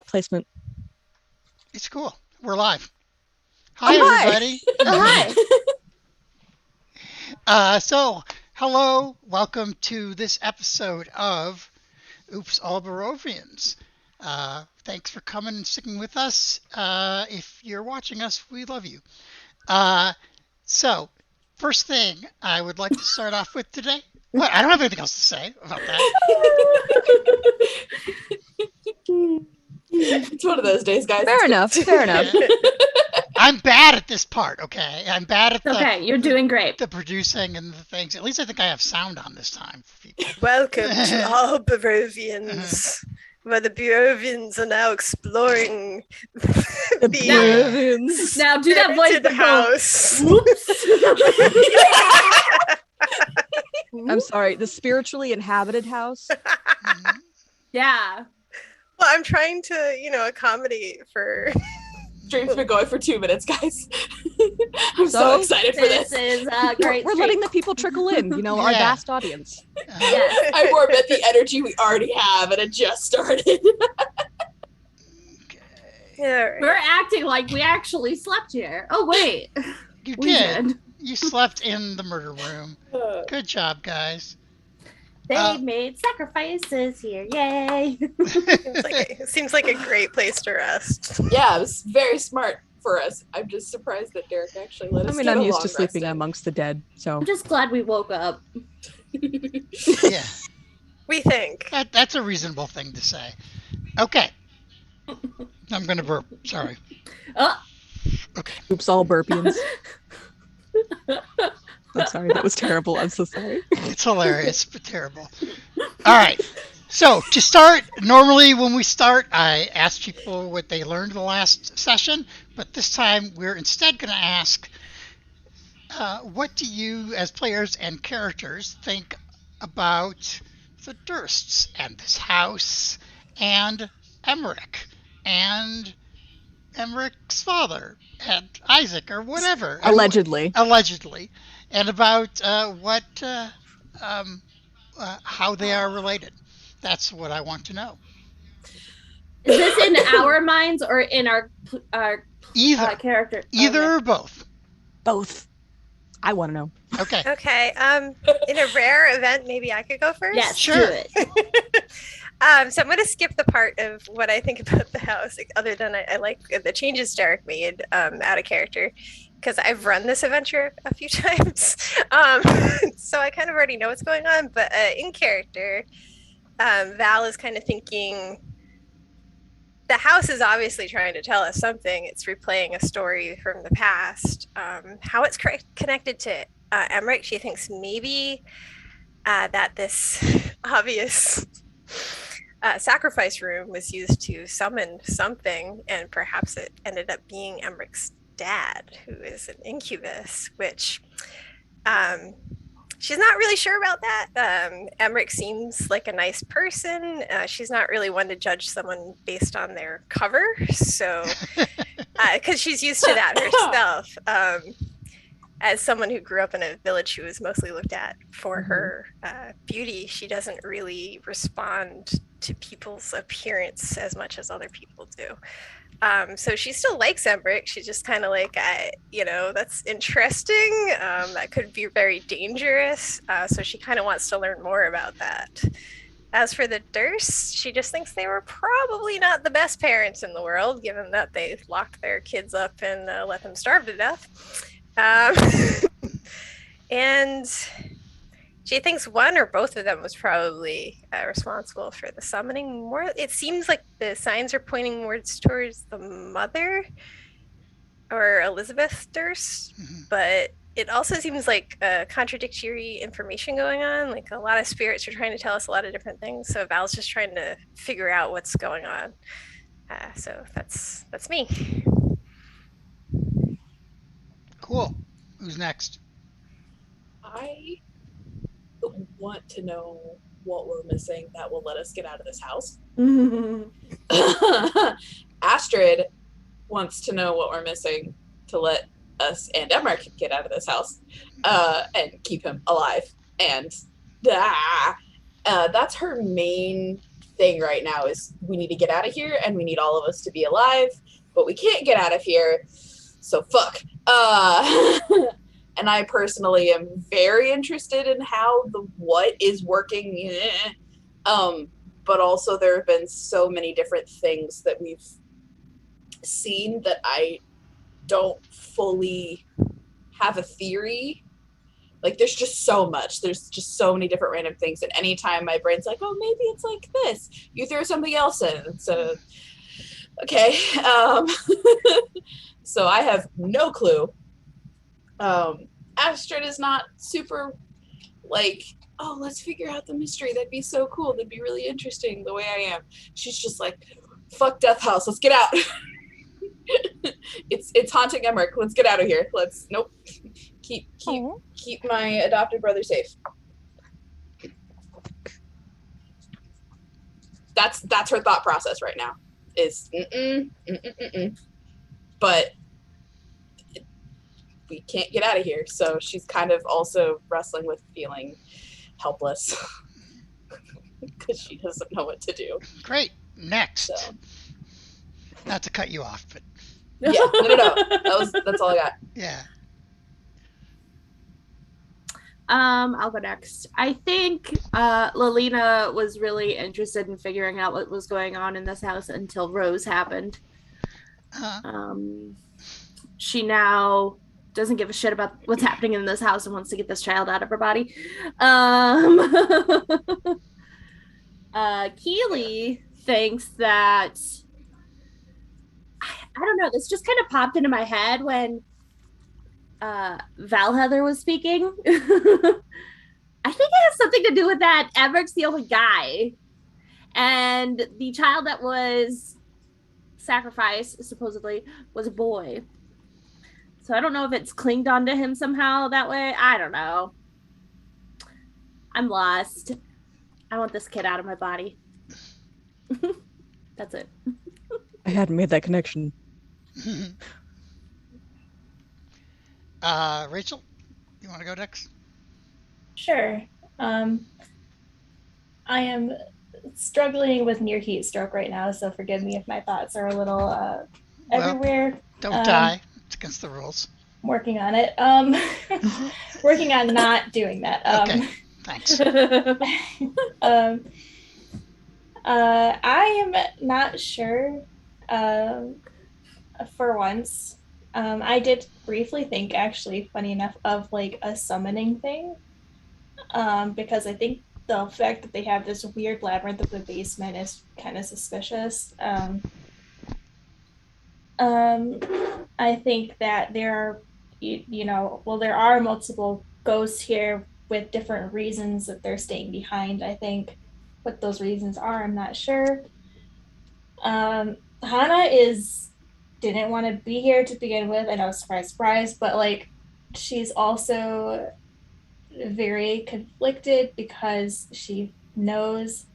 placement. It's cool. We're live. Hi, everybody. Hi. So, hello. Welcome to this episode of Oops, All Barovians. Thanks for coming and sticking with us. If you're watching us, we love you. So, first thing I would like to start off with today. What? I don't have anything else to say about that. It's one of those days, guys. Fair enough. I'm bad at this part, okay? I'm bad at Okay, you're doing great. the producing and the things. At least I think I have sound on this time for people. Welcome to all Barovians, where the Barovians are now exploring the Barovians. Now do that voice. the house. I'm sorry, the spiritually inhabited house. Yeah. Well, I'm trying to, accommodate for. Stream's been going for 2 minutes, guys. I'm so excited for this. This is a great We're letting the people trickle in, our Yeah. vast audience. Yes. I warmed at the energy we already have, and it just started. Yeah, right. We're acting like we actually slept here. Oh, wait. You We did. did. You slept in the murder room. Good job, guys. They made sacrifices here. Yay. Seems like a great place to rest. Yeah, it was very smart for us. I'm just surprised that Derek actually let us. I mean, get I'm a used long to sleeping rest in. amongst the dead, so. I'm just glad we woke up. Yeah, We think. that's a reasonable thing to say. Okay. I'm going to burp. Sorry. Oh, Okay. Oops, all burpians. I'm sorry, that was terrible. I'm so sorry. It's hilarious, but terrible. All right. So, to start, normally when we start, I ask people what they learned in the last session, but this time we're instead going to ask, what do you, as players and characters, think about the Dursts and this house and Emmerich and Emmerich's father and Isaac or whatever? Allegedly. Allegedly. And about how they are related. That's what I want to know. is this in our minds or in our Either. character? Either Okay. or both. Both. I want to know. Okay. Okay. In a rare event, maybe I could go first. Yes, Sure. do it. So I'm going to skip the part of what I think about the house, other than I like the changes Derek made out of character, because I've run this adventure a few times. So I kind of already know what's going on. But in character, Val is kind of thinking the house is obviously trying to tell us something. It's replaying a story from the past. How it's connected to Emmerich, she thinks maybe that this obvious sacrifice room was used to summon something, and perhaps it ended up being Emmerich's dad, who is an incubus, which she's not really sure about that. Emmerich seems like a nice person. She's not really one to judge someone based on their cover, so because she's used to that herself. As someone who grew up in a village who was mostly looked at for her beauty, she doesn't really respond to people's appearance as much as other people do. So she still likes Emmerich. She's just kind of like, that's interesting. That could be very dangerous. So she kind of wants to learn more about that. As for the Durst, she just thinks they were probably not the best parents in the world, given that they locked their kids up and let them starve to death. And she thinks one or both of them was probably responsible for the summoning. More, it seems like the signs are pointing more towards the mother or Elizabeth Durst, but it also seems like contradictory information going on. Like a lot of spirits are trying to tell us a lot of different things. So Val's just trying to figure out what's going on. So that's me. Cool. Who's next? I want to know what we're missing that will let us get out of this house. Astrid wants to know what we're missing to let us and Emmerich get out of this house and keep him alive. And that's her main thing right now is we need to get out of here and we need all of us to be alive, but we can't get out of here, so fuck. And I personally am very interested in how the what is working. But also there have been so many different things that we've seen that I don't fully have a theory. Like, there's just so much. There's just so many different random things. And anytime my brain's like, oh, maybe it's like this, you throw something else in. So, okay. So I have no clue. Astrid is not super, like, oh, let's figure out the mystery. That'd be so cool. That'd be really interesting the way I am. She's just like, fuck Death House. Let's get out. It's haunting Emmerich. Let's get out of here. Nope. Keep my adopted brother safe. That's her thought process right now. Is but we can't get out of here. So she's kind of also wrestling with feeling helpless because she doesn't know what to do. Great. Next. So. Not to cut you off, but Yeah, no. That's all I got. yeah. I'll go next. I think Lalina was really interested in figuring out what was going on in this house until Rose happened. She now doesn't give a shit about what's happening in this house and wants to get this child out of her body. Keely thinks that I don't know, this just kind of popped into my head when Valheather was speaking. I think it has something to do with that Everett's the only guy. And the child that was sacrificed, supposedly, was a boy. So I don't know if it's clinged onto him somehow that way. I don't know. I'm lost. I want this kid out of my body. That's it. I hadn't made that connection. Rachel, you want to go next? Sure. I am struggling with near heat stroke right now, so forgive me if my thoughts are a little everywhere. Don't die. It's against the rules. Working on it. Working on not doing that. Okay. Thanks. I am not sure. For once, I did briefly think, actually, funny enough, of like a summoning thing, because I think the fact that they have this weird labyrinth of the basement is kind of suspicious. I think that there are, there are multiple ghosts here with different reasons that they're staying behind. I think what those reasons are, I'm not sure. Hannah didn't want to be here to begin with. I know, surprise, but like, she's also very conflicted because she knows,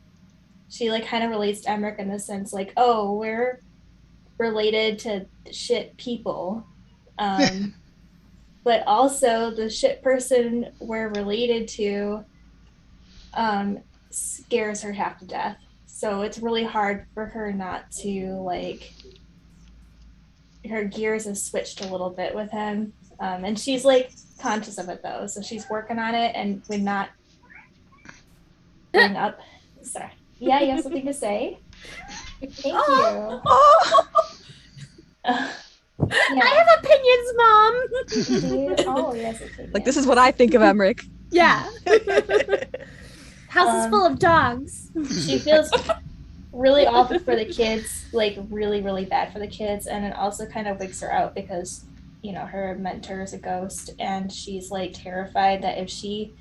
she like kind of relates to Emmerich in the sense like, oh, we're related to shit people. But also the shit person we're related to scares her half to death. So it's really hard for her not to, like, her gears have switched a little bit with him. And she's like conscious of it though. So she's working on it and would not bring up. Sorry. Yeah, you have something to say? Thank you. Yeah. I have opinions, Mom. Do you? Oh, yes. Like, this is what I think of Emmerich. Yeah. House is full of dogs. She feels really awful for the kids, like really, really bad for the kids. And it also kind of wigs her out because, her mentor is a ghost and she's like terrified that if she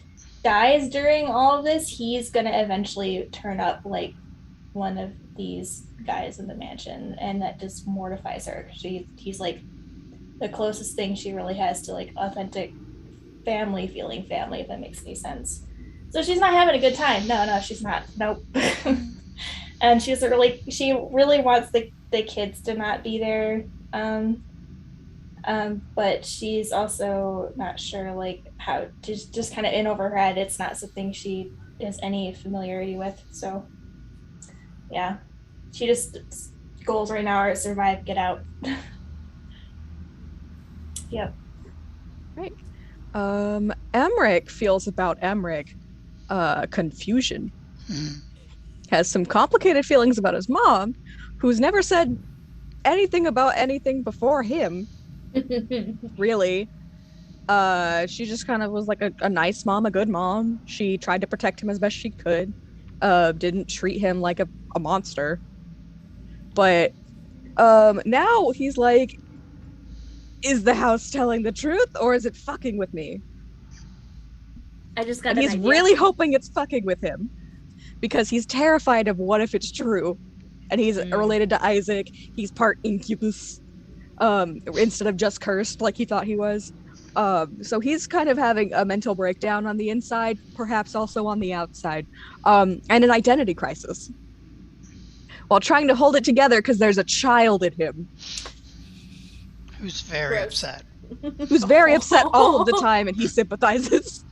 dies during all of this, he's going to eventually turn up like one of these guys in the mansion. And that just mortifies her. He's like the closest thing she really has to like authentic family, if that makes any sense. So she's not having a good time. No, she's not. Nope. And she really wants the kids to not be there. But she's also not sure like how to just kind of in over her head. It's not something she has any familiarity with. So Yeah. She just goals right now are survive, get out. Yep. Right. Emmerich feels about Emmerich confusion. Has some complicated feelings about his mom, who's never said anything about anything before him, really. She just kind of was like a nice mom, a good mom. She tried to protect him as best she could. Didn't treat him like a monster. But now he's like, is the house telling the truth or is it fucking with me? I just got And an he's idea. really hoping it's fucking with him because he's terrified of what if it's true. And he's related to Isaac. He's part incubus, instead of just cursed like he thought he was. So he's kind of having a mental breakdown on the inside, perhaps also on the outside, and an identity crisis, while trying to hold it together because there's a child in him Who's very Gross. upset. who's very upset all of the time, and he sympathizes.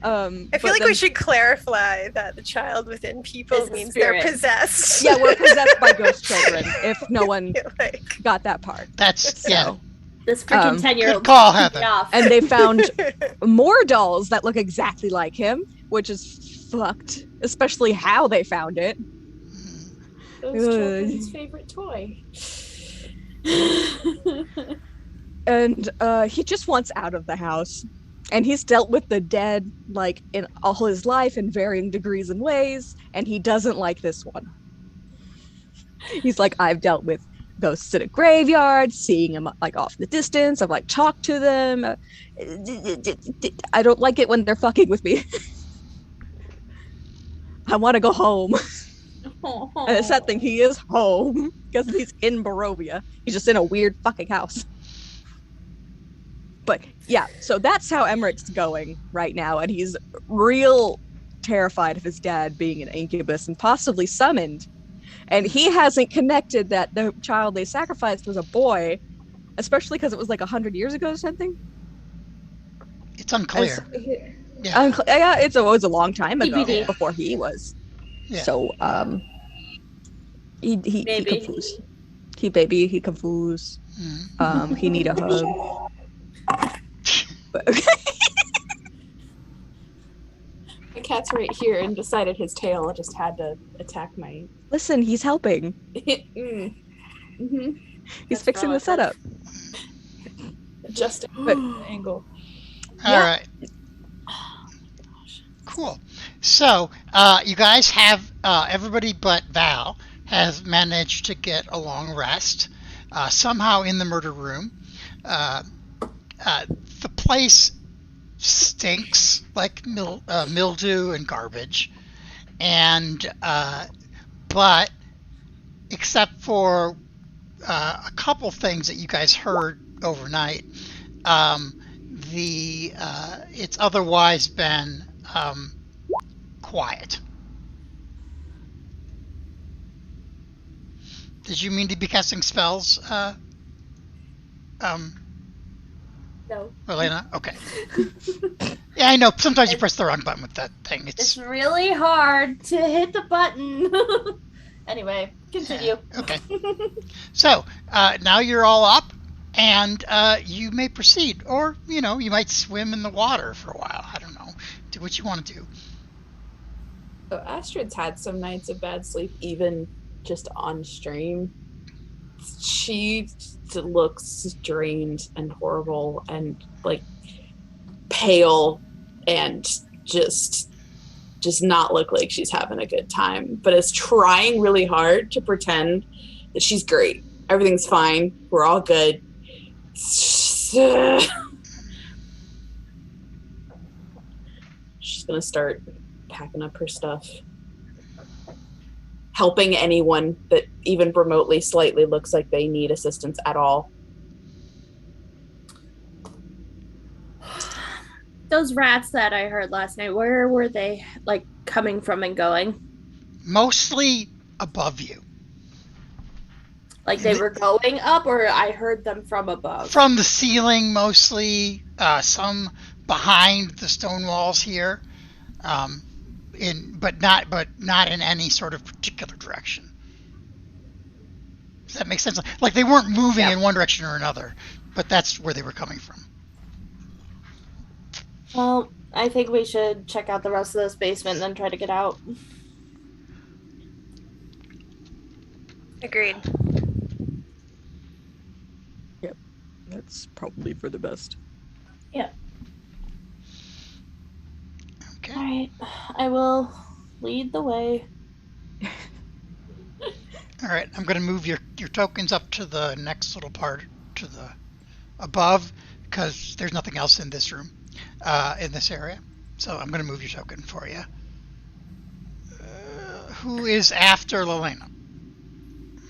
I feel like we should clarify that the child within people Is a means spirit. they're possessed. Yeah, we're possessed by ghost children. If no one Like, got that part, That's yeah. so. This freaking 10-year-old. Good call, Heather. And they found more dolls that look exactly like him, which is fucked. Especially how they found it. Those children's favorite toy. And he just wants out of the house. And he's dealt with the dead like in all his life in varying degrees and ways, and he doesn't like this one. He's like, I've dealt with ghosts in a graveyard, seeing them like off in the distance. I've like talked to them. I don't like it when they're fucking with me. I want to go home. And the sad thing, he is home because he's in Barovia. He's just in a weird fucking house. But yeah, so that's how Emmerich's going right now, and he's real terrified of his dad being an incubus and possibly summoned. And he hasn't connected that the child they sacrificed was a boy, especially because it was like 100 years ago or something. It's unclear. Yeah. Yeah, it was a long time ago, TBD. before he was. Yeah. So, he Maybe. confused. He confused. Mhm. He need a hug. But, The cat's right here and decided his tail just had to attack my. listen, he's helping. Mm-hmm. He's That's fixing the valid. setup. Adjusting But- the angle. All right. Cool. So, you guys have, everybody but Val has managed to get a long rest, somehow in the murder room. The place stinks like mildew and garbage. And, but, except for a couple things that you guys heard overnight, it's otherwise been quiet. Did you mean to be casting spells, No. Elena? Okay. Yeah, I know. Sometimes you press the wrong button with that thing. It's really hard to hit the button. Anyway, continue. Okay. So, now you're all up, and you may proceed. Or, you might swim in the water for a while. I don't know. Do what you want to do. So Astrid's had some nights of bad sleep, even just on stream. She looks drained and horrible and like pale and just not look like she's having a good time, but is trying really hard to pretend that she's great. Everything's fine. We're all good. She's gonna start packing up her stuff, helping anyone that even remotely slightly looks like they need assistance at all. Those rats that I heard last night, where were they like coming from and going? Mostly above you. Like they were going up, or I heard them from above? From the ceiling, mostly. Some behind the stone walls here. but not in any sort of particular direction. Does that make sense? Like they weren't moving in one direction or another, but that's where they were coming from. Well, I think we should check out the rest of this basement and then try to get out. Agreed. Yep. That's probably for the best. Yeah. Okay. All right. I will lead the way. All right. I'm going to move your tokens up to the next little part, to the above, because there's nothing else in this room, in this area. So I'm going to move your token for you. Who is after Lelena?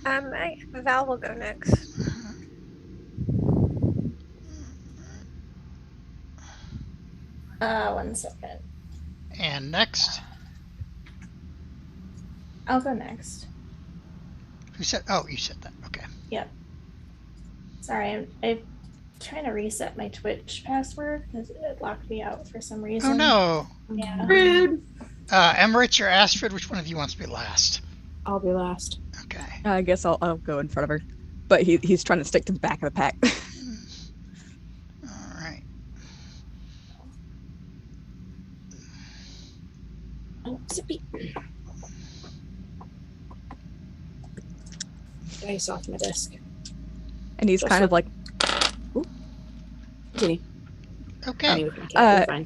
Val will go next. One second. And next? I'll go next. Who said? Oh, you said that. Okay. Yep. Sorry, I'm trying to reset my Twitch password because it locked me out for some reason. Oh no. Yeah. Rude. Emirates or Astrid? Which one of you wants to be last? I'll be last. Okay. I guess I'll go in front of her. But he's trying to stick to the back of the pack. All right. Oh, zippy. Dice off my desk. And he's kind of like, Continue. Okay.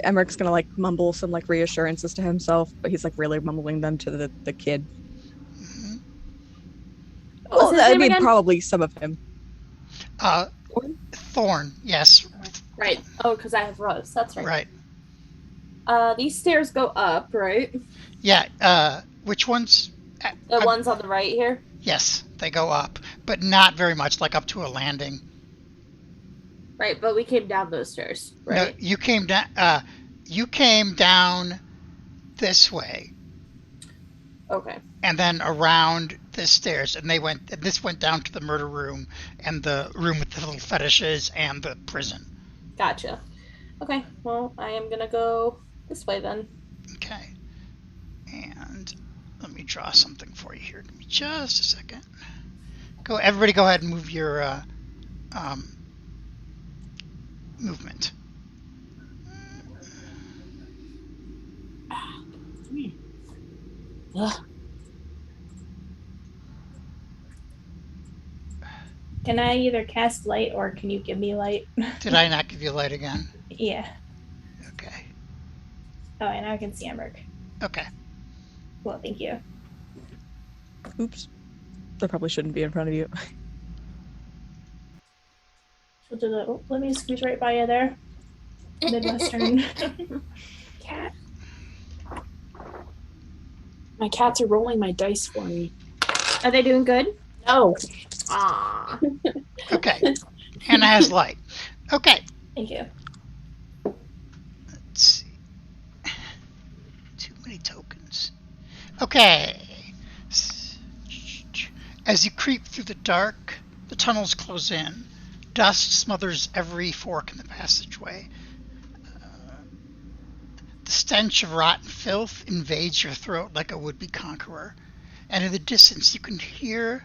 Emmerich's gonna like mumble some like reassurances to himself, but he's like really mumbling them to the kid. Mhm. Well, his I name mean, again? probably some of him. Thorn. Yes. Right. Oh, because I have Rose. That's right. Right. These stairs go up, right? Yeah. Which ones? The ones on the right here. Yes, they go up, but not very much, like up to a landing. Right, but we came down those stairs, right? No, you came down. You came down this way, Okay. and then around the stairs, and this went down to the murder room and the room with the little fetishes and the prison. Gotcha. Okay, well, I am gonna go this way then. Okay. And let me draw something for you here. Give me just a second. Everybody go ahead and move your movement. Can I either cast light or can you give me light? Did I not give you light again? Yeah. Okay. Oh, and I can see Emmerich. Okay. Well, thank you. Oops. I probably shouldn't be in front of you. She'll do the. Oh, let me squeeze right by you there. Midwestern. Cat. My cats are rolling my dice for me. Are they doing good? No. Ah. Okay. Hannah has light. Okay. Thank you. Let's see. Too many tokens. Okay. As you creep through the dark, the tunnels close in. Dust smothers every fork in the passageway. The stench of rotten filth invades your throat like a would-be conqueror. And in the distance, you can hear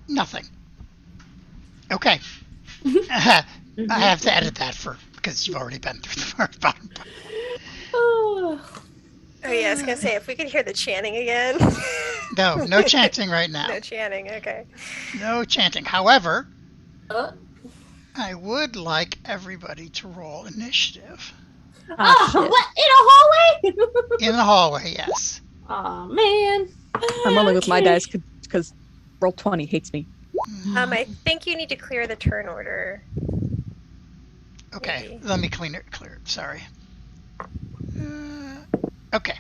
nothing. Okay. I have to edit that because you've already been through the bottom part. Oh. Oh yeah, I was gonna say if we could hear the chanting again. No chanting right now. No chanting. Okay. No chanting. However, Uh. I would like everybody to roll initiative. Oh, Shit. what? In a hallway? In the hallway, yes. Oh man. I'm rolling with my Okay. dice because roll 20 hates me. I think you need to clear the turn order. Okay, Maybe. let me clear it. Sorry. Okay.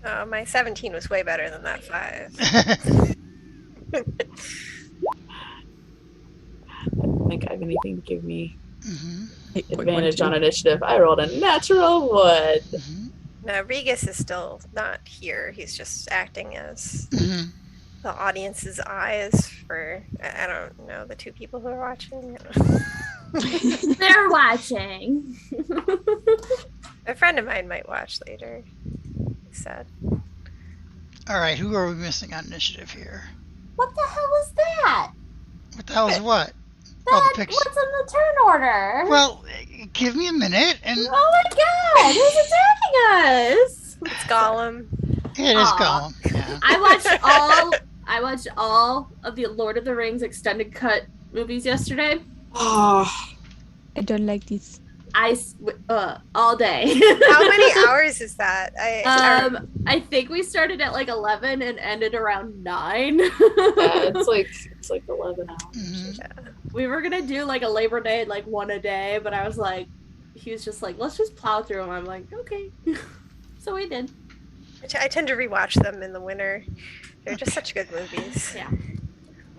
Oh, my 17 was way better than that 5. I don't think I have anything to give me advantage on initiative. I rolled a natural 1. Mhm. Now Regis is still not here. He's just acting as Mhm. the audience's eyes for I don't know the 2 people who are watching. They're watching. A friend of mine might watch later. He said. All right, who are we missing on initiative here? What the hell was that? What the hell is what? That the picture. what's in the turn order? Well, give me a minute, and Oh my god, who's attacking us? It's Gollum. it is Aw. Gollum. Yeah. I watched all of the Lord of the Rings extended cut movies yesterday. Oh, I don't like this. All day. How many hours is that? I think we started at like 11 and ended around 9. yeah, it's like 11 hours. Mhm. We were gonna do like a Labor Day, like one a day, but I was like, he was just like, let's just plow through them. I'm like, okay. So we did. I tend to rewatch them in the winter. They're just such good movies. Yeah.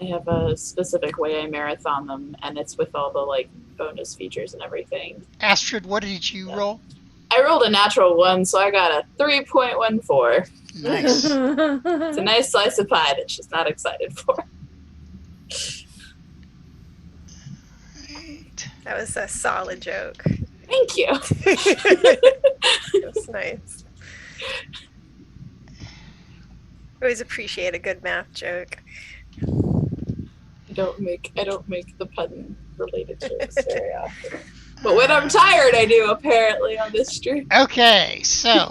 I have a specific way I marathon them, and it's with all the like bonus features and everything. Astrid, what did you roll? I rolled a natural 1, so I got a 3.14. Nice. It's a nice slice of pie that she's not excited for. Right. That was a solid joke. Thank you. It was nice. Always appreciate a good math joke. I don't make the pun related jokes very often. But when I'm tired, I do, apparently, on this stream. Okay, so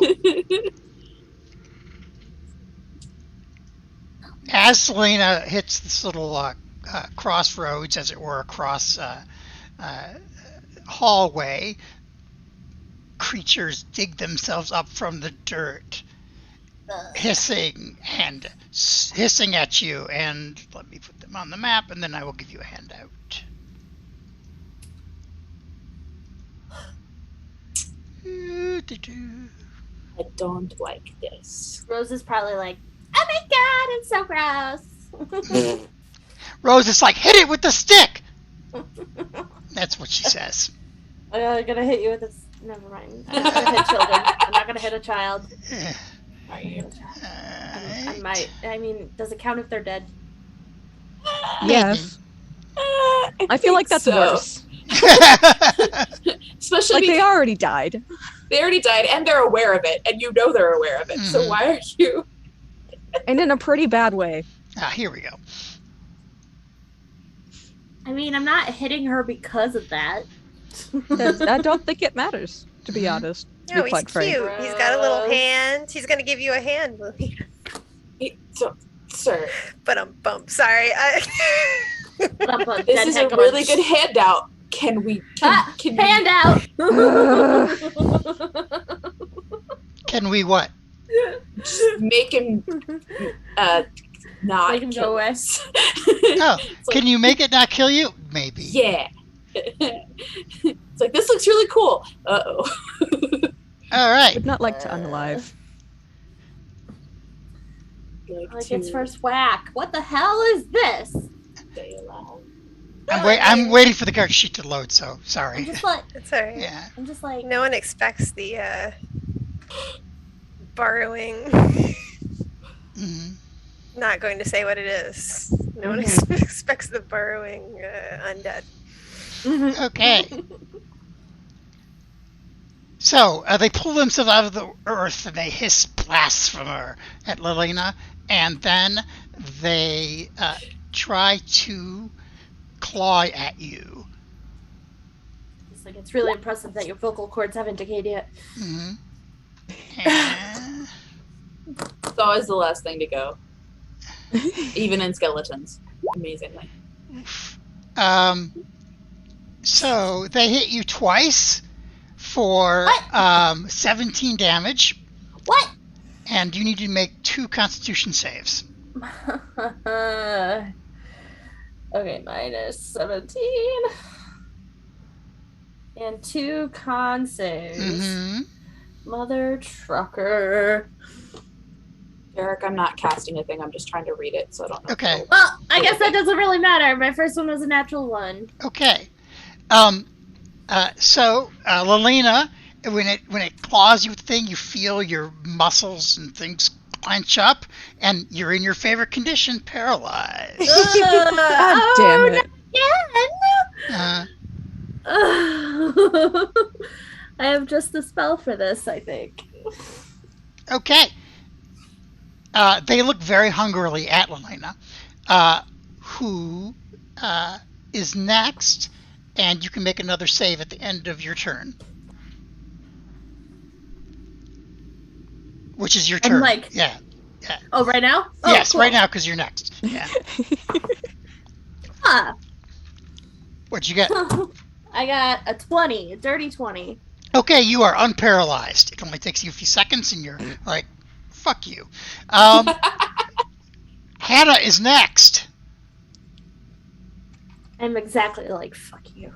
as Selena hits this little crossroads, as it were, across hallway, creatures dig themselves up from the dirt, hissing at you. And let me put them on the map, and then I will give you a handout. I don't like this. Rose is probably like, oh my god, it's so gross. Rose is like, hit it with the stick! That's what she says. I'm gonna hit you with this. Never mind. I'm not gonna hit children. I'm not gonna hit a child. I might. I mean, does it count if they're dead? Yes. I feel like that's worse. Especially Like because they already died. they already died, and they're aware of it, and you know they're aware of it. So Mhm. why are you? And in a pretty bad way. Here we go. I mean, I'm not hitting her because of that. I don't think it matters, to be Mhm. honest. To No, be he's quite frank. cute. He's got a little hand. He's gonna give you a hand, Lily. Sir, But bump. Sorry. this is a really good handout. Can we? Can we- Hand out. Can we what? just make him not Make him go kill away. us. Oh, It's like, can you make it not kill you? Maybe. yeah. It's like, this looks really cool. Uh-oh. All right. Would not like to unalive. Like it's first whack. What the hell is this? Stay alive. I'm waiting for the character sheet to load, so I'm sorry. just like, It's alright. Yeah. I'm just like, No one expects the borrowing. Mhm. Not going to say what it is. No one expects the burrowing undead. Okay. So they pull themselves out of the earth and they hiss blasphemer at Lilina, and then they try to claw at you. it's like it's really impressive that your vocal cords haven't decayed yet. Mm-hmm. And It's always the last thing to go. Even in skeletons. Amazingly. so they hit you twice for 17 damage, What? and you need to make 2 Constitution saves. Okay, minus 17. And 2 con saves. Mm-hmm. Mother trucker. Derek, I'm not casting a thing. I'm just trying to read it, so I don't know. Okay. Well, I guess that doesn't really matter. My first one was a natural 1. Okay. So Lilina, when it claws you with the thing, you feel your muscles and things clench up, and you're in your favorite condition, paralyzed. God damn it. Yeah. I have just the spell for this, I think. Okay. They look very hungrily at Lelena. Who is next? And you can make another save at the end of your turn. Which is your I'm turn. like, yeah. oh, right now? Oh, Yes, cool. right now, because you're next. Yeah. Ah. What'd you get? I got a 20, a dirty 20. Okay, you are unparalyzed. It only takes you a few seconds, and you're like, fuck you. Hannah is next. I'm exactly like, fuck you.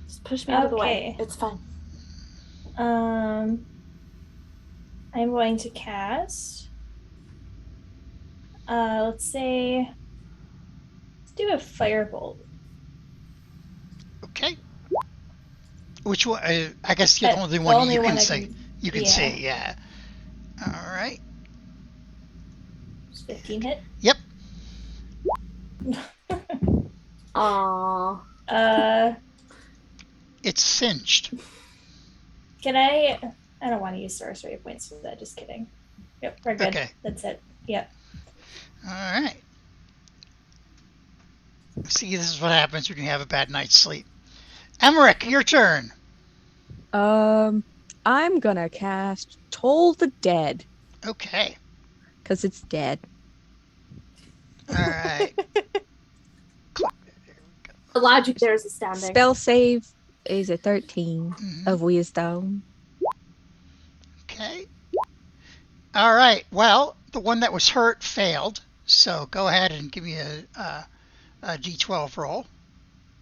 Just push me out of the way. It's fine. I'm going to cast. Let's say. Let's do a firebolt. Okay. Which one? I guess you're the only one you can see. You can see, yeah. All right. Does 15 hit? Yep. Aww. It's singed. Can I don't want to use sorcery points for that. Just kidding. Yep, we're good. Okay. That's it. Yep. All right. See, this is what happens when you have a bad night's sleep. Emmerich, your turn. I'm gonna cast Toll the Dead Okay. because it's dead. All right. The logic there is astounding. Spell save is a 13 of wisdom. Okay. All right. Well, the one that was hurt failed. So go ahead and give me a D12 roll.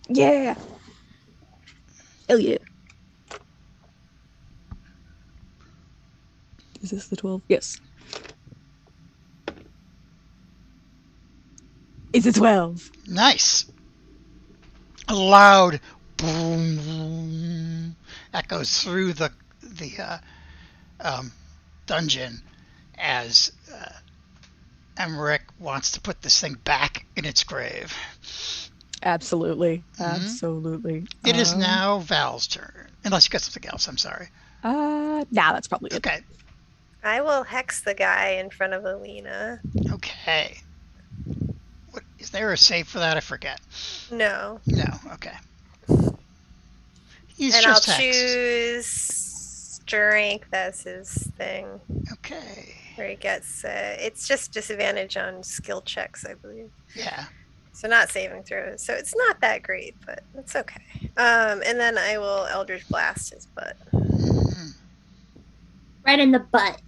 Yeah. Hell yeah. Is this the 12? Yes. It's a 12. Nice. A loud boom echoes through the dungeon as Emmerich wants to put this thing back in its grave. Absolutely. Absolutely. It is now Val's turn. Unless you got something else, I'm sorry. Nah, that's probably it. Okay. I will hex the guy in front of Alina. Okay. What, is there a save for that? I forget. No. No. Okay. He's and I'll just hexed. choose strength as his thing. Okay. Where he gets it's just disadvantage on skill checks, I believe. Yeah. So not saving throws. So it's not that great, but it's okay. And then I will Eldritch Blast his butt. Right in the butt.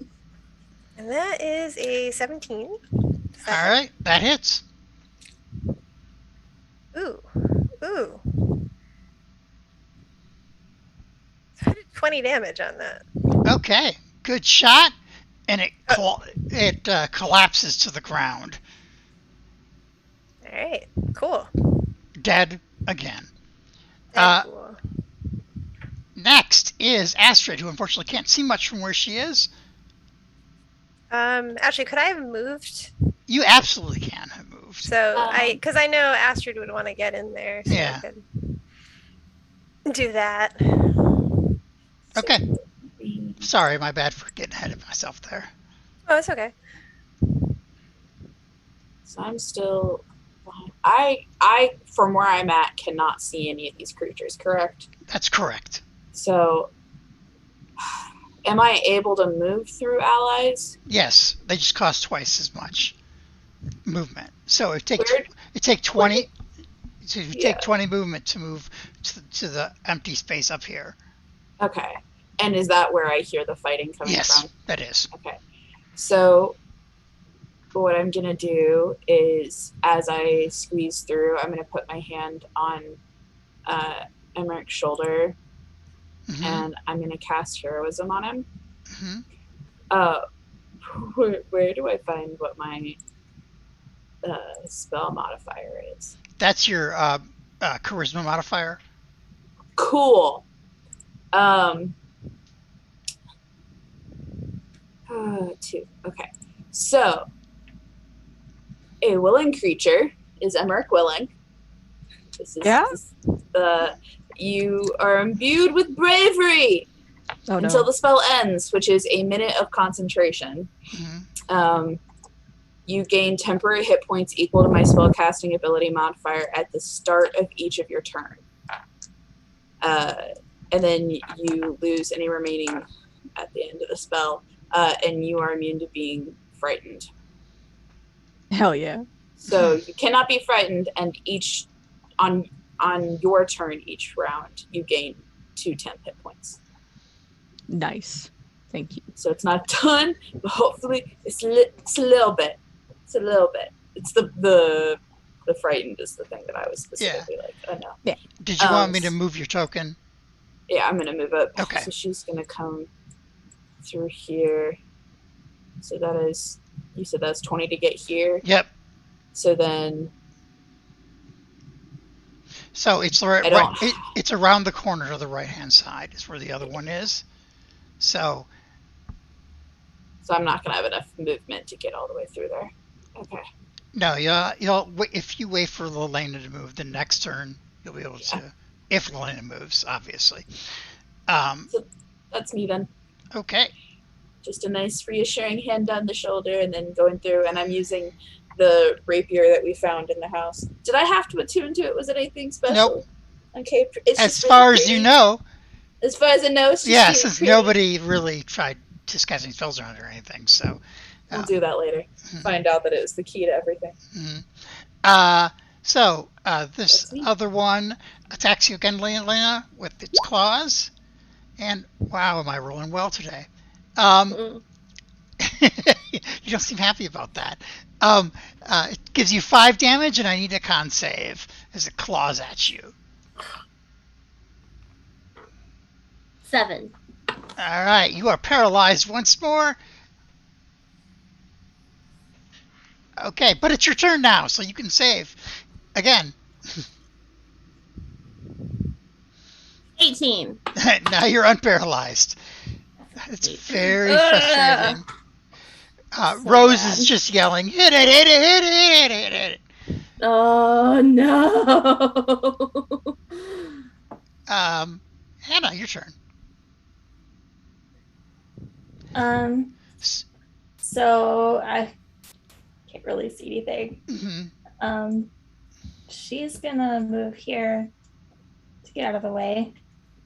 And that is a 17. All right, that hits. Ooh. 20 damage on that. Okay, good shot, and it collapses to the ground. All right, cool. Dead again. Cool. Next is Astrid, who unfortunately can't see much from where she is. Actually, could I have moved? You absolutely can have moved. So because I know Astrid would want to get in there. So Yeah. I could do that. Okay. Sorry, my bad for getting ahead of myself there. Oh, it's okay. So I'm still. I from where I'm at cannot see any of these creatures. Correct. That's correct. So, am I able to move through allies? Yes, they just cost twice as much movement. So it take 20. So you take 20 movement to move to the empty space up here. Okay. And is that where I hear the fighting coming Yes, from? that is. Okay. So what I'm going to do is, as I squeeze through, I'm going to put my hand on Emmerich's shoulder, and I'm going to cast Heroism on him. Where do I find what my spell modifier is? That's your charisma modifier. Cool. 2. Okay. So, a willing creature is Emmerich willing. Yeah? You are imbued with bravery Oh until no. the spell ends, which is a minute of concentration. Mhm. You gain temporary hit points equal to my spellcasting ability modifier at the start of each of your turn. And then you lose any remaining at the end of the spell, and you are immune to being frightened. Hell yeah. So you cannot be frightened, and on your turn each round, you gain 2 temp hit points. Nice. Thank you. So it's not done, but hopefully it's a little bit. It's a little bit. It's the frightened is the thing that I was specifically like, oh no. Yeah. Did you want me to move your token? Yeah, I'm gonna move up. Okay. So she's gonna come through here. So that is, you said that's 20 to get here. Yep. So then. So it's it's around the corner to the right-hand side is where the other one is. So I'm not gonna have enough movement to get all the way through there. Okay. no, if you wait for Lelena to move the next turn, you'll be able to. If Lelena moves, obviously. So that's me then. Okay. Just a nice reassuring hand on the shoulder and then going through, and I'm using the rapier that we found in the house. Did I have to attune to it? Was it anything special? Nope. Okay. It's as just far really as you pretty. know. As far as I know, it's just Yeah, really since pretty. nobody really tried just casting spells around it or anything, so. We'll do that later. Find out that it was the key to everything. So this other one attacks you again, Lena, with its claws. And wow, am I rolling well today? You don't seem happy about that. It gives you 5 damage, and I need a con save as it claws at you. 7. All right, you are paralyzed once more. Okay, but it's your turn now, so you can save again. 18. Now you're unparalyzed. It's very frustrating. Rose is just yelling, hit it, hit it, hit it, hit it, hit it. Oh, no. Hannah, your turn. So I can't really see anything. Mm-hmm. She's gonna move here to get out of the way.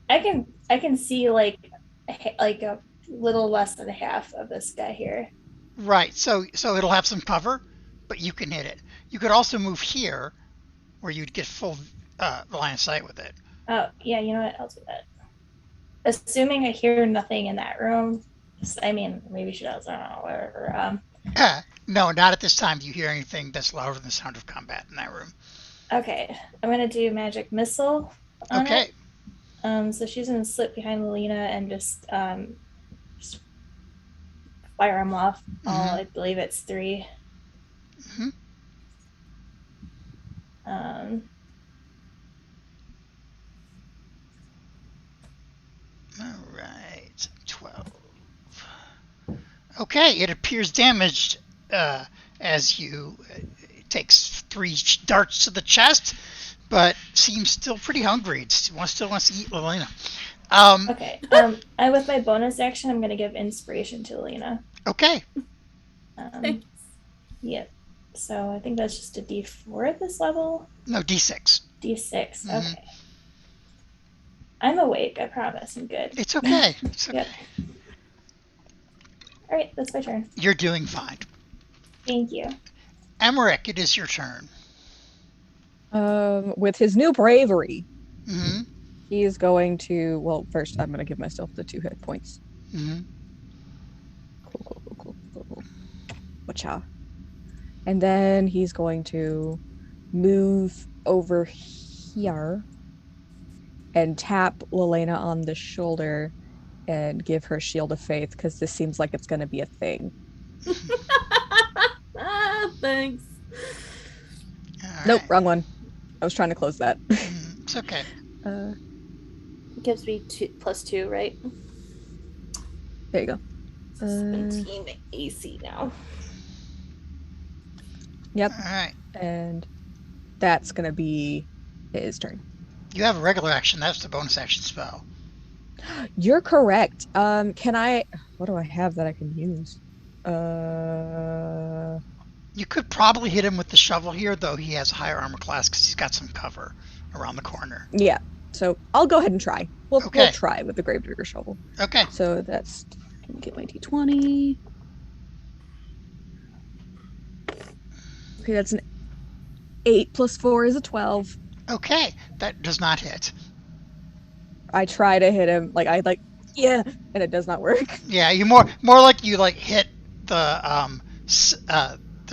I can see like a little less than half of this guy here. Right. So it'll have some cover, but you can hit it. You could also move here, where you'd get full line of sight with it. Oh yeah, you know what? I'll do that. Assuming I hear nothing in that room. I mean, maybe she does. I don't know. Whatever. No, not at this time. Do you hear anything that's louder than the sound of combat in that room? Okay, I'm gonna do magic missile. Okay. So she's gonna slip behind Lena and just fire them off. Mm-hmm. I believe it's 3. Mm-hmm. All right, 12. Okay, it appears damaged as you it takes 3 darts to the chest, but seems still pretty hungry. It still wants to eat Lelena. Okay. I with my bonus action, I'm gonna give inspiration to Lena. Okay. Thanks. Yep. So I think that's just a D4 at this level. No, D6. D6. Mm-hmm. Okay. I'm awake. I promise. I'm good. It's okay. It's okay. Yep. All right, that's my turn. You're doing fine. Thank you. Emmerich, it is your turn. With his new bravery, Mm-hmm. he is going to. Well, first I'm going to give myself the 2 hit points. Mm-hmm. Cool. Wacha. And then he's going to move over here and tap Lelena on the shoulder and give her Shield of Faith, because this seems like it's going to be a thing. Thanks. Right. Nope, wrong one. I was trying to close that. It's okay. It gives me +2, right? There you go. 17 AC now. Yep. All right. And that's going to be his turn. You have a regular action. That's the bonus action spell. You're correct. Can I? What do I have that I can use? You could probably hit him with the shovel here, though he has a higher armor class because he's got some cover around the corner. Yeah. So I'll go ahead and try. We'll Okay. try with the Gravedigger shovel. Okay. So that's. Let me get my d20. Okay, that's an 8 plus 4 is a 12. Okay. That does not hit. I try to hit him, yeah, and it does not work. Yeah, you more like you hit the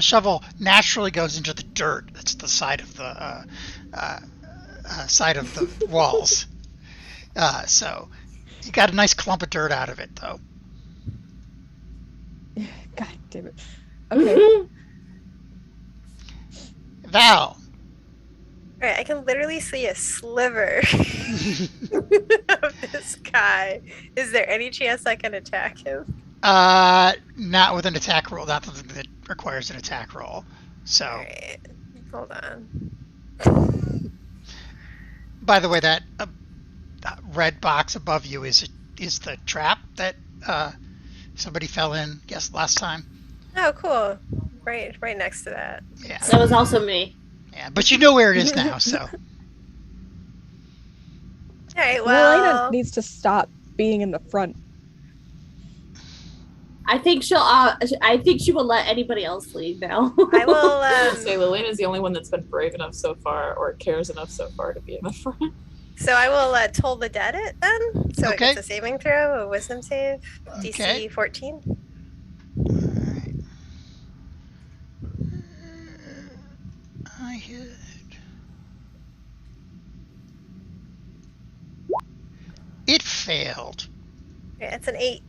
shovel naturally goes into the dirt. That's the side of the walls. So you got a nice clump of dirt out of it, though. God damn it. Okay. Val. All right, I can literally see a sliver of this guy. Is there any chance I can attack him? Not with an attack roll. Not something that requires an attack roll. So. All right, hold on. By the way, that red box above you is the trap that somebody fell in. Yes, last time. Oh, cool. Right next to that. Yeah. That was also me. Yeah, but you know where it is now. So. All right. Elena Well, needs to stop being in the front. I think she'll. I think she will let anybody else lead now. I will. I'll say Lelena's the only one that's been brave enough so far, or cares enough so far to be in the front. So I will toll the dead it then. So Okay. it gets a saving throw, a wisdom save, DC Okay. 14. Alright. I hit. It failed. Yeah, it's an 8.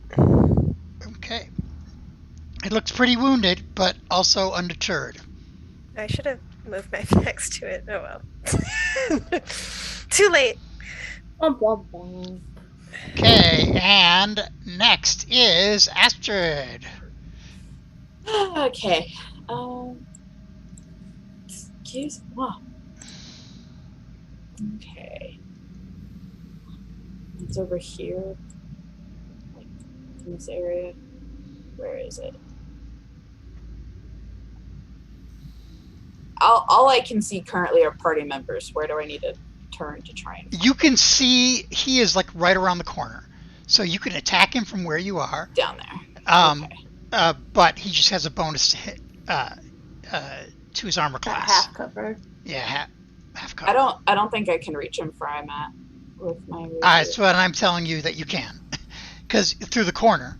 Okay. It looks pretty wounded, but also undeterred. I should have moved my next to it. Oh well. Too late. Womp, womp, womp. Okay, and next is Astrid. Okay. Excuse. Wow. Okay. It's over here, like in this area. Where is it? All I can see currently are party members. Where do I need to turn to try and You can see he is right around the corner, so you can attack him from where you are. down there? Okay. But he just has a bonus to hit to his armor class. Half cover. Yeah, half cover. I don't think I can reach him from where I'm at with my. That's what I'm telling you that you can, because through the corner,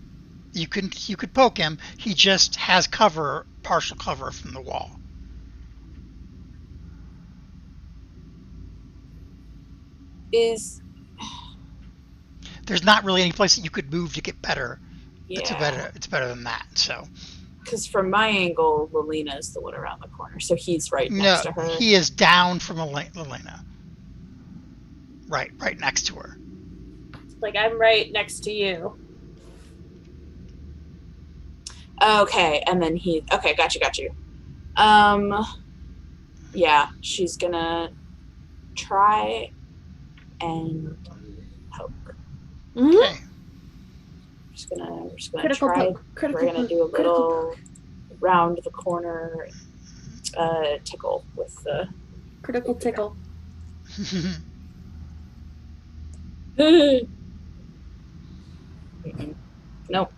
you could poke him. He just has partial cover from the wall. There's not really any place that you could move to get better. Yeah. It's better than that. So. Because from my angle, Lelena is the one around the corner, so he's right next to her. He is down from Lelena. Right next to her. Like I'm right next to you. Okay, and then okay, got you. Yeah, she's gonna try and poke. Mm-hmm. Okay. We're just gonna Critical try. poke. Critical We're gonna poke. do a Critical little poke. round the corner tickle with the. Critical tickle. Nope.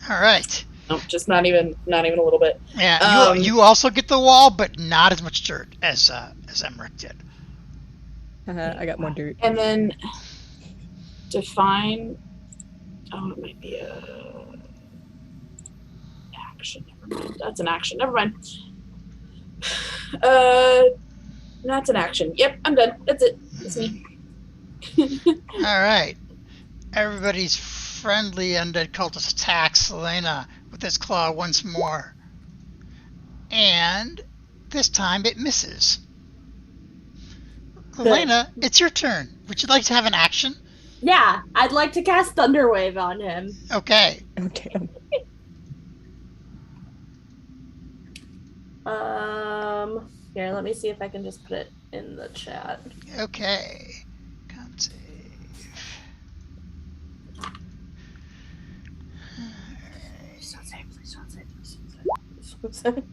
All right. Nope. Just not even a little bit. Yeah. You also get the wall, but not as much dirt as Emmerich did. I got more dirt. And then define. Oh, it might be a action. Never mind. That's an action. Never mind. That's an action. Yep, I'm done. That's it. That's me. All right. Everybody's friendly undead cultist attacks Elena with his claw once more. And this time it misses. Elena, it's your turn. Would you like to have an action? Yeah, I'd like to cast Thunderwave on him. Okay. Oh, damn. Here, let me see if I can just put it in the chat. Okay. Con save. Please don't say, please don't say, please don't say, please don't say.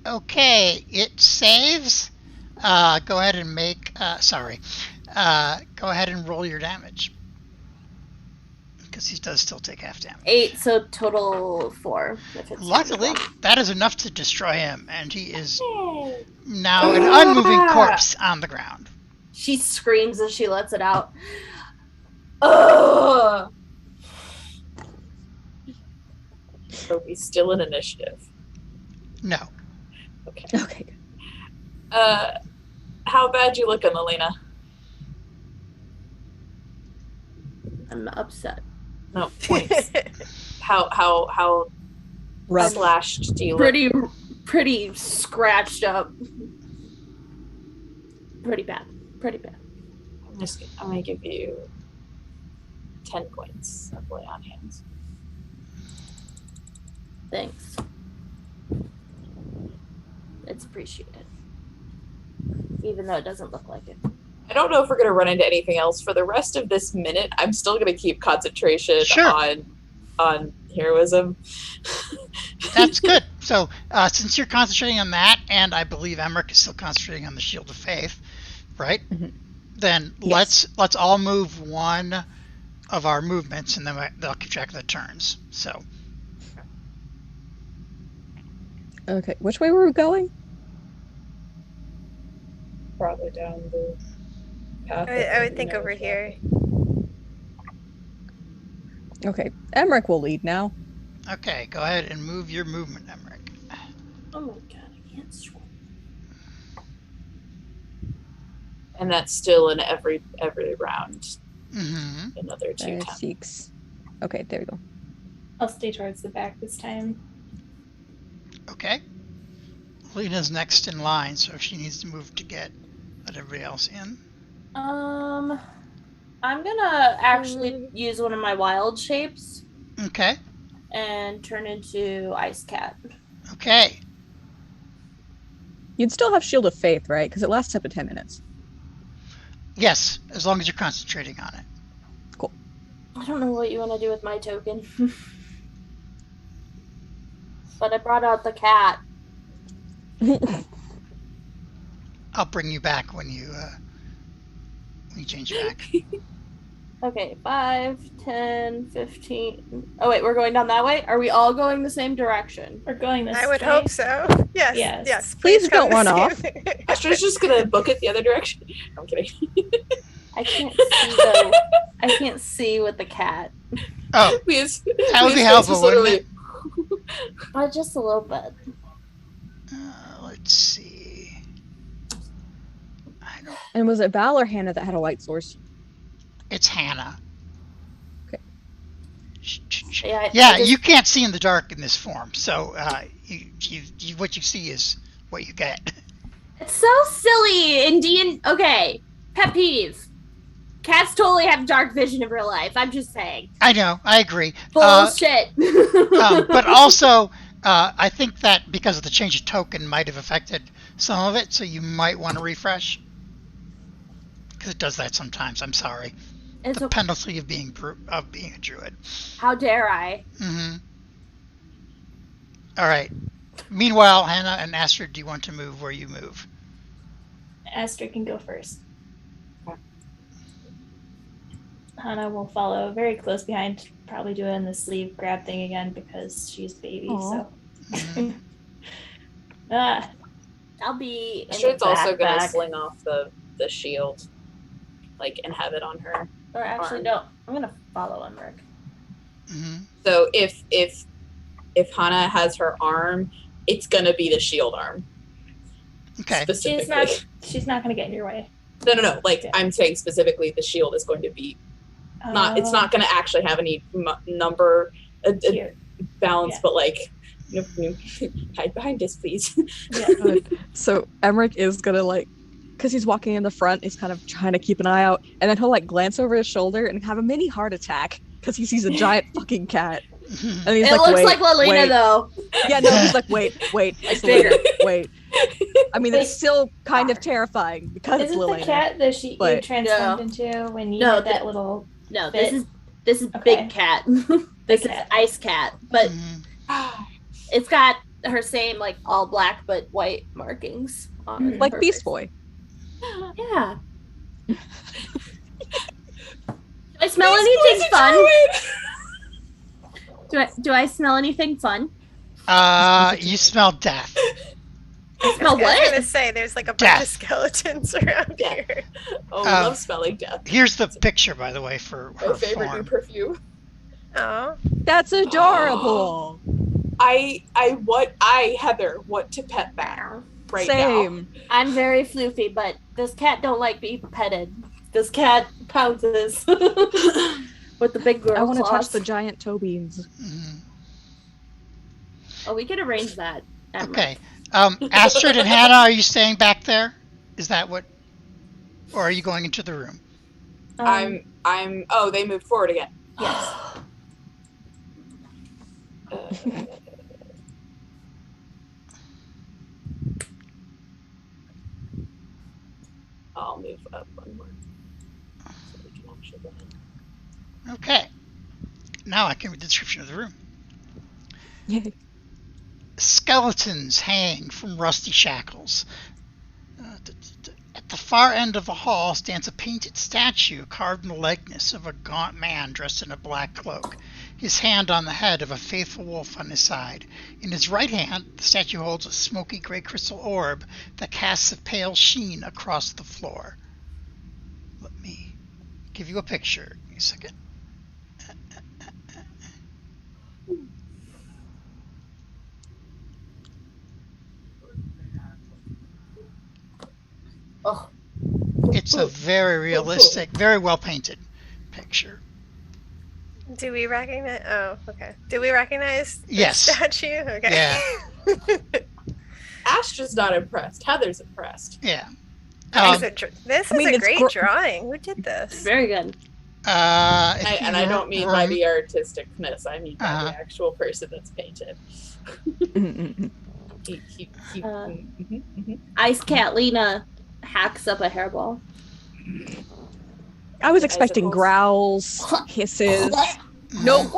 Okay, it saves. Go ahead and make. Go ahead and roll your damage. Because he does still take half damage. 8, so total 4. If it's Luckily, handed that is enough to destroy him, and he is Yay. now an unmoving corpse on the ground. She screams as she lets it out. Ugh! Are we still in initiative? No. Okay. Okay. How bad you looking, Alina? I'm upset. No, points. How Rough. slashed do you look? Pretty scratched up. Pretty bad. I'm gonna give you 10 points of lay on hands. Thanks. It's appreciated. Even though it doesn't look like it. I don't know if we're gonna run into anything else for the rest of this minute. I'm still gonna keep concentration on heroism. That's good. So, since you're concentrating on that, and I believe Emmerich is still concentrating on the Shield of Faith, right? Mm-hmm. Then Yes. let's all move one of our movements, and then they'll keep track of the turns. So, Okay. Which way were we going? Probably down the path. I would think over here. Okay. Emmerich will lead now. okay, go ahead and move your movement, Emmerich. Oh my god, I can't scroll. And that's still in every round. Mm-hmm. Another 2 5, 6. Okay, there we go. I'll stay towards the back this time. Okay. Lena's next in line, so she needs to move to let everybody else in. I'm gonna actually use one of my wild shapes Okay. and turn into Ice Cat. Okay. You'd still have Shield of Faith, right? Because it lasts up to 10 minutes. Yes, as long as you're concentrating on it. I don't know what you want to do with my token. But I brought out the cat. I'll bring you back when you change back. Okay, 5, 10, 15. Oh wait, we're going down that way? Are we all going the same direction? We're going this I would way. hope so. Yes. Yes. Yes. Please come don't run the same- Astrid's just gonna book it the other direction. I'm kidding. I can't see though. I can't see with the cat. Oh, Please. that would be please, helpful, just wouldn't literally- it? But just a little bit. Let's see. I don't. And was it Val or Hannah that had a light source? It's Hannah. Okay. Yeah, you can't see in the dark in this form, so you what you see is what you get. It's so silly in D&D. Okay, pet peeve. Cats totally have dark vision in real life. I'm just saying. I know, I agree. Bullshit. But also, I think that because of the change of token might have affected some of it, so you might want to refresh. Because it does that sometimes. I'm sorry. It's The okay. penalty of being a druid. How dare I? Mm-hmm. All right. Meanwhile, Hannah and Astrid, do you want to move where you move? Astrid can go first. Hannah will follow very close behind, probably doing the sleeve grab thing again because she's baby. Aw. So Mhm. I'll be in Astrid's the also gonna backpack. sling off the shield, and have it on her. Or actually, arm. no. I'm gonna follow Emmerich. Mhm. So if Hannah has her arm, it's gonna be the shield arm. Okay. Specifically. she's not gonna get in your way. No. Like I'm saying specifically, the shield is going to be not. It's not going to actually have any number Here. balance, Yeah. but like, hide behind us, please. Yeah. So Emmerich is gonna because he's walking in the front, he's kind of trying to keep an eye out, and then he'll glance over his shoulder and have a mini heart attack because he sees a giant fucking cat. Mhm. And he's It looks wait, like Lalina wait. though. Yeah, no, he's like, wait, I Bigger. wait. I mean, Wait. it's still kind of terrifying because it's Isn't the Lilena. cat that you but- transformed into when you No, had that little? No, Fit? this is Okay. Big Cat. This is Cat. Ice Cat, but Mhm. it's got her same like all black but white markings on Like her Beast face. Boy. Yeah. Did I smell anything fun? Do I smell anything fun? You smell death. I smell I was what? gonna say there's like a bunch Death. of skeletons around Yeah. here. Oh, I love smelling death. Here's the picture, by the way, for My her favorite new form. perfume. Oh, That's adorable. I Heather want to pet that right now. Same. I'm very floofy, but this cat don't like being petted. This cat pounces with the big girl I want to touch claws. the giant toe beans. Mhm. Oh, we could arrange that. Okay. Astrid and Hannah, are you staying back there? Is that what? Or are you going into the room? I'm oh, they moved forward again. Yes. I'll move up one more. So we can actually go in. Okay. Now I can read the description of the room. Yay. Skeletons hang from rusty shackles. At the far end of the hall stands a painted statue carved in the likeness of a gaunt man dressed in a black cloak, his hand on the head of a faithful wolf on his side. In his right hand, the statue holds a smoky gray crystal orb that casts a pale sheen across the floor. Let me give you a picture. Give me a second. Oh. It's a very realistic, very well painted picture. do we recognize? Oh, okay. Do we recognize the Yes. statue? Okay. Yeah. Astrid's not impressed. Heather's impressed. Yeah. This I mean, is a it's great gr- drawing. Who did this? Very good. I don't mean by the artisticness. I mean by Uh-huh. the actual person that's painted. Mm-mm-mm. Ice Cat Lena hacks up a hairball. I was expecting suppose. growls, hisses. Nope.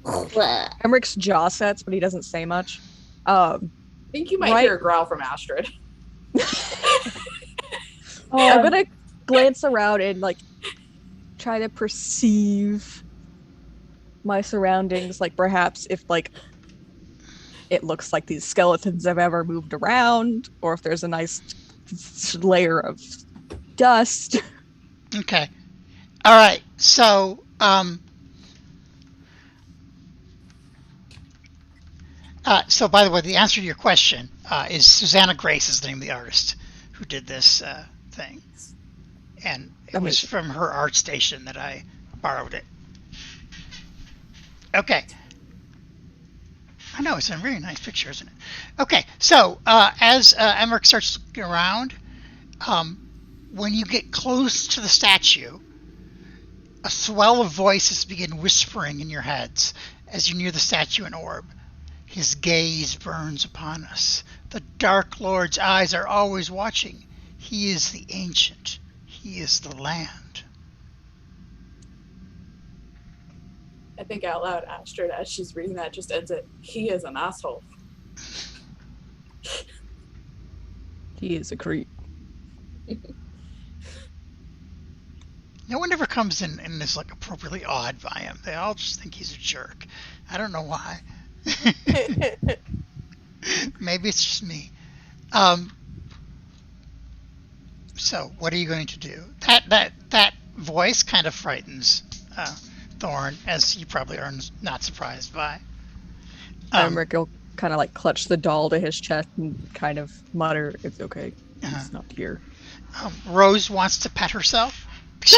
Bleh. Emmerich's jaw sets, but he doesn't say much. I think you might Right. hear a growl from Astrid. I'm gonna glance around and like try to perceive my surroundings, like perhaps if like it looks like these skeletons have ever moved around, or if there's a nice layer of dust. Okay. All right. So, so by the way, the answer to your question is Susanna Grace is the name of the artist who did this thing, and it was from her art station that I borrowed it. Okay. I know, it's a very nice picture, isn't it? Okay, so as Emmerich starts looking around, when you get close to the statue, a swell of voices begin whispering in your heads as you near the statue and orb. His gaze burns upon us. The Dark Lord's eyes are always watching. He is the ancient. He is the land. I think out loud, Astrid, as she's reading that, just ends it. He is an asshole. He is a creep. No one ever comes in and is like appropriately awed by him. They all just think he's a jerk. I don't know why. Maybe it's just me. So what are you going to do? That voice kind of frightens Thorn, as you probably are not surprised by. Emmerich will kind of like clutch the doll to his chest and kind of mutter, "It's okay. It's not here." Rose wants to pet herself. She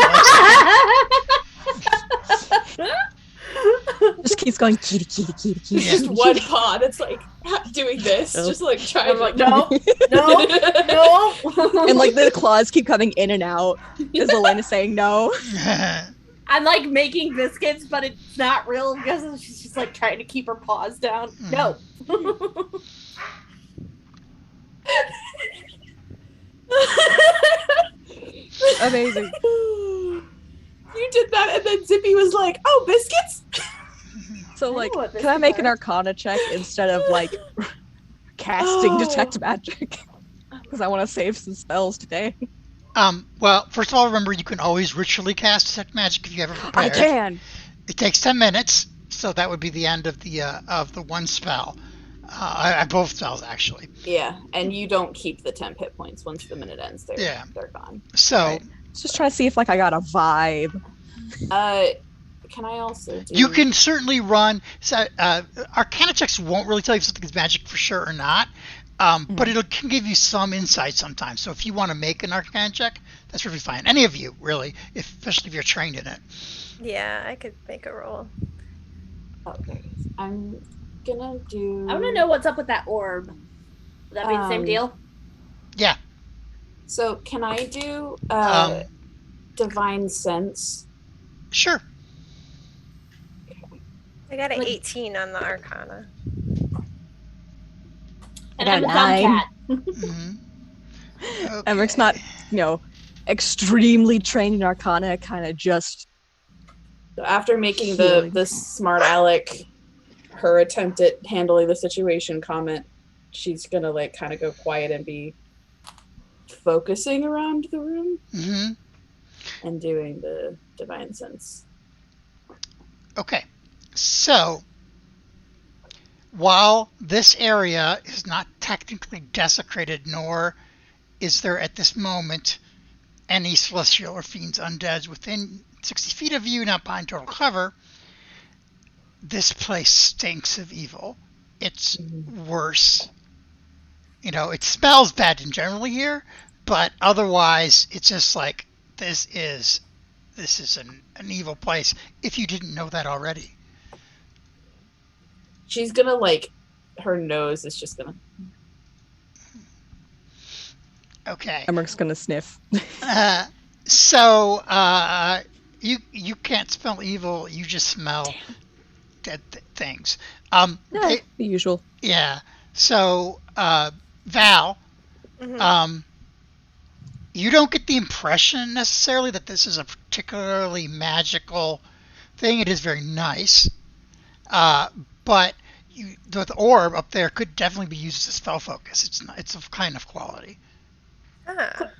Just keeps going kitty, kitty, kitty, kitty. Yeah. Just one paw that's like doing this, Oh. just like trying to like No, no, no. And like the claws keep coming in and out as Elena's saying no. I'm like making biscuits, but it's not real because she's just like trying to keep her paws down. No. Amazing. You did that, and then Zippy was like, "Oh, biscuits." So, I like, know what can I biscuits make an are. Arcana check instead of like casting detect magic? Because I want to save some spells today. Well, first of all, remember you can always ritually cast detect magic if you ever I prepared. can. It takes 10 minutes, so that would be the end of the one spell. Both spells actually. Yeah, and you don't keep the temp hit points once the minute ends. They're gone. So Right. Just trying to see if like I got a vibe. Can I also do? you can certainly run. So, Arcana checks won't really tell you if something is magic for sure or not, but it can give you some insight sometimes. So if you want to make an Arcana check, that's really fine. Any of you, really, especially if you're trained in it. Yeah, I could make a roll. Okay, I'm gonna do. I want to know what's up with that orb. Would that be the same deal? Yeah. So can I do Um, divine sense? Sure. I got an Like- 18 on the Arcana. And got I'm a a dumb 9. cat. Mhm. Okay. Emmerich's not, extremely trained in Arcana, kind of just So after making Healing. the smart aleck, her attempt at handling the situation comment, she's gonna like kind of go quiet and be focusing around the room Mhm. and doing the divine sense. Okay. So, while this area is not technically desecrated, nor is there at this moment any celestial or fiends undeads within 60 feet of you, not behind total cover, this place stinks of evil. It's worse. It smells bad in general here, but otherwise, it's just like this is an evil place. If you didn't know that already. She's gonna her nose is just gonna. Okay. Emmerich's gonna sniff. So you can't smell evil. You just smell dead things. The usual. Yeah. So Val, you don't get the impression necessarily that this is a particularly magical thing. It is very nice, but the orb up there could definitely be used as a spell focus. It's of kind of quality.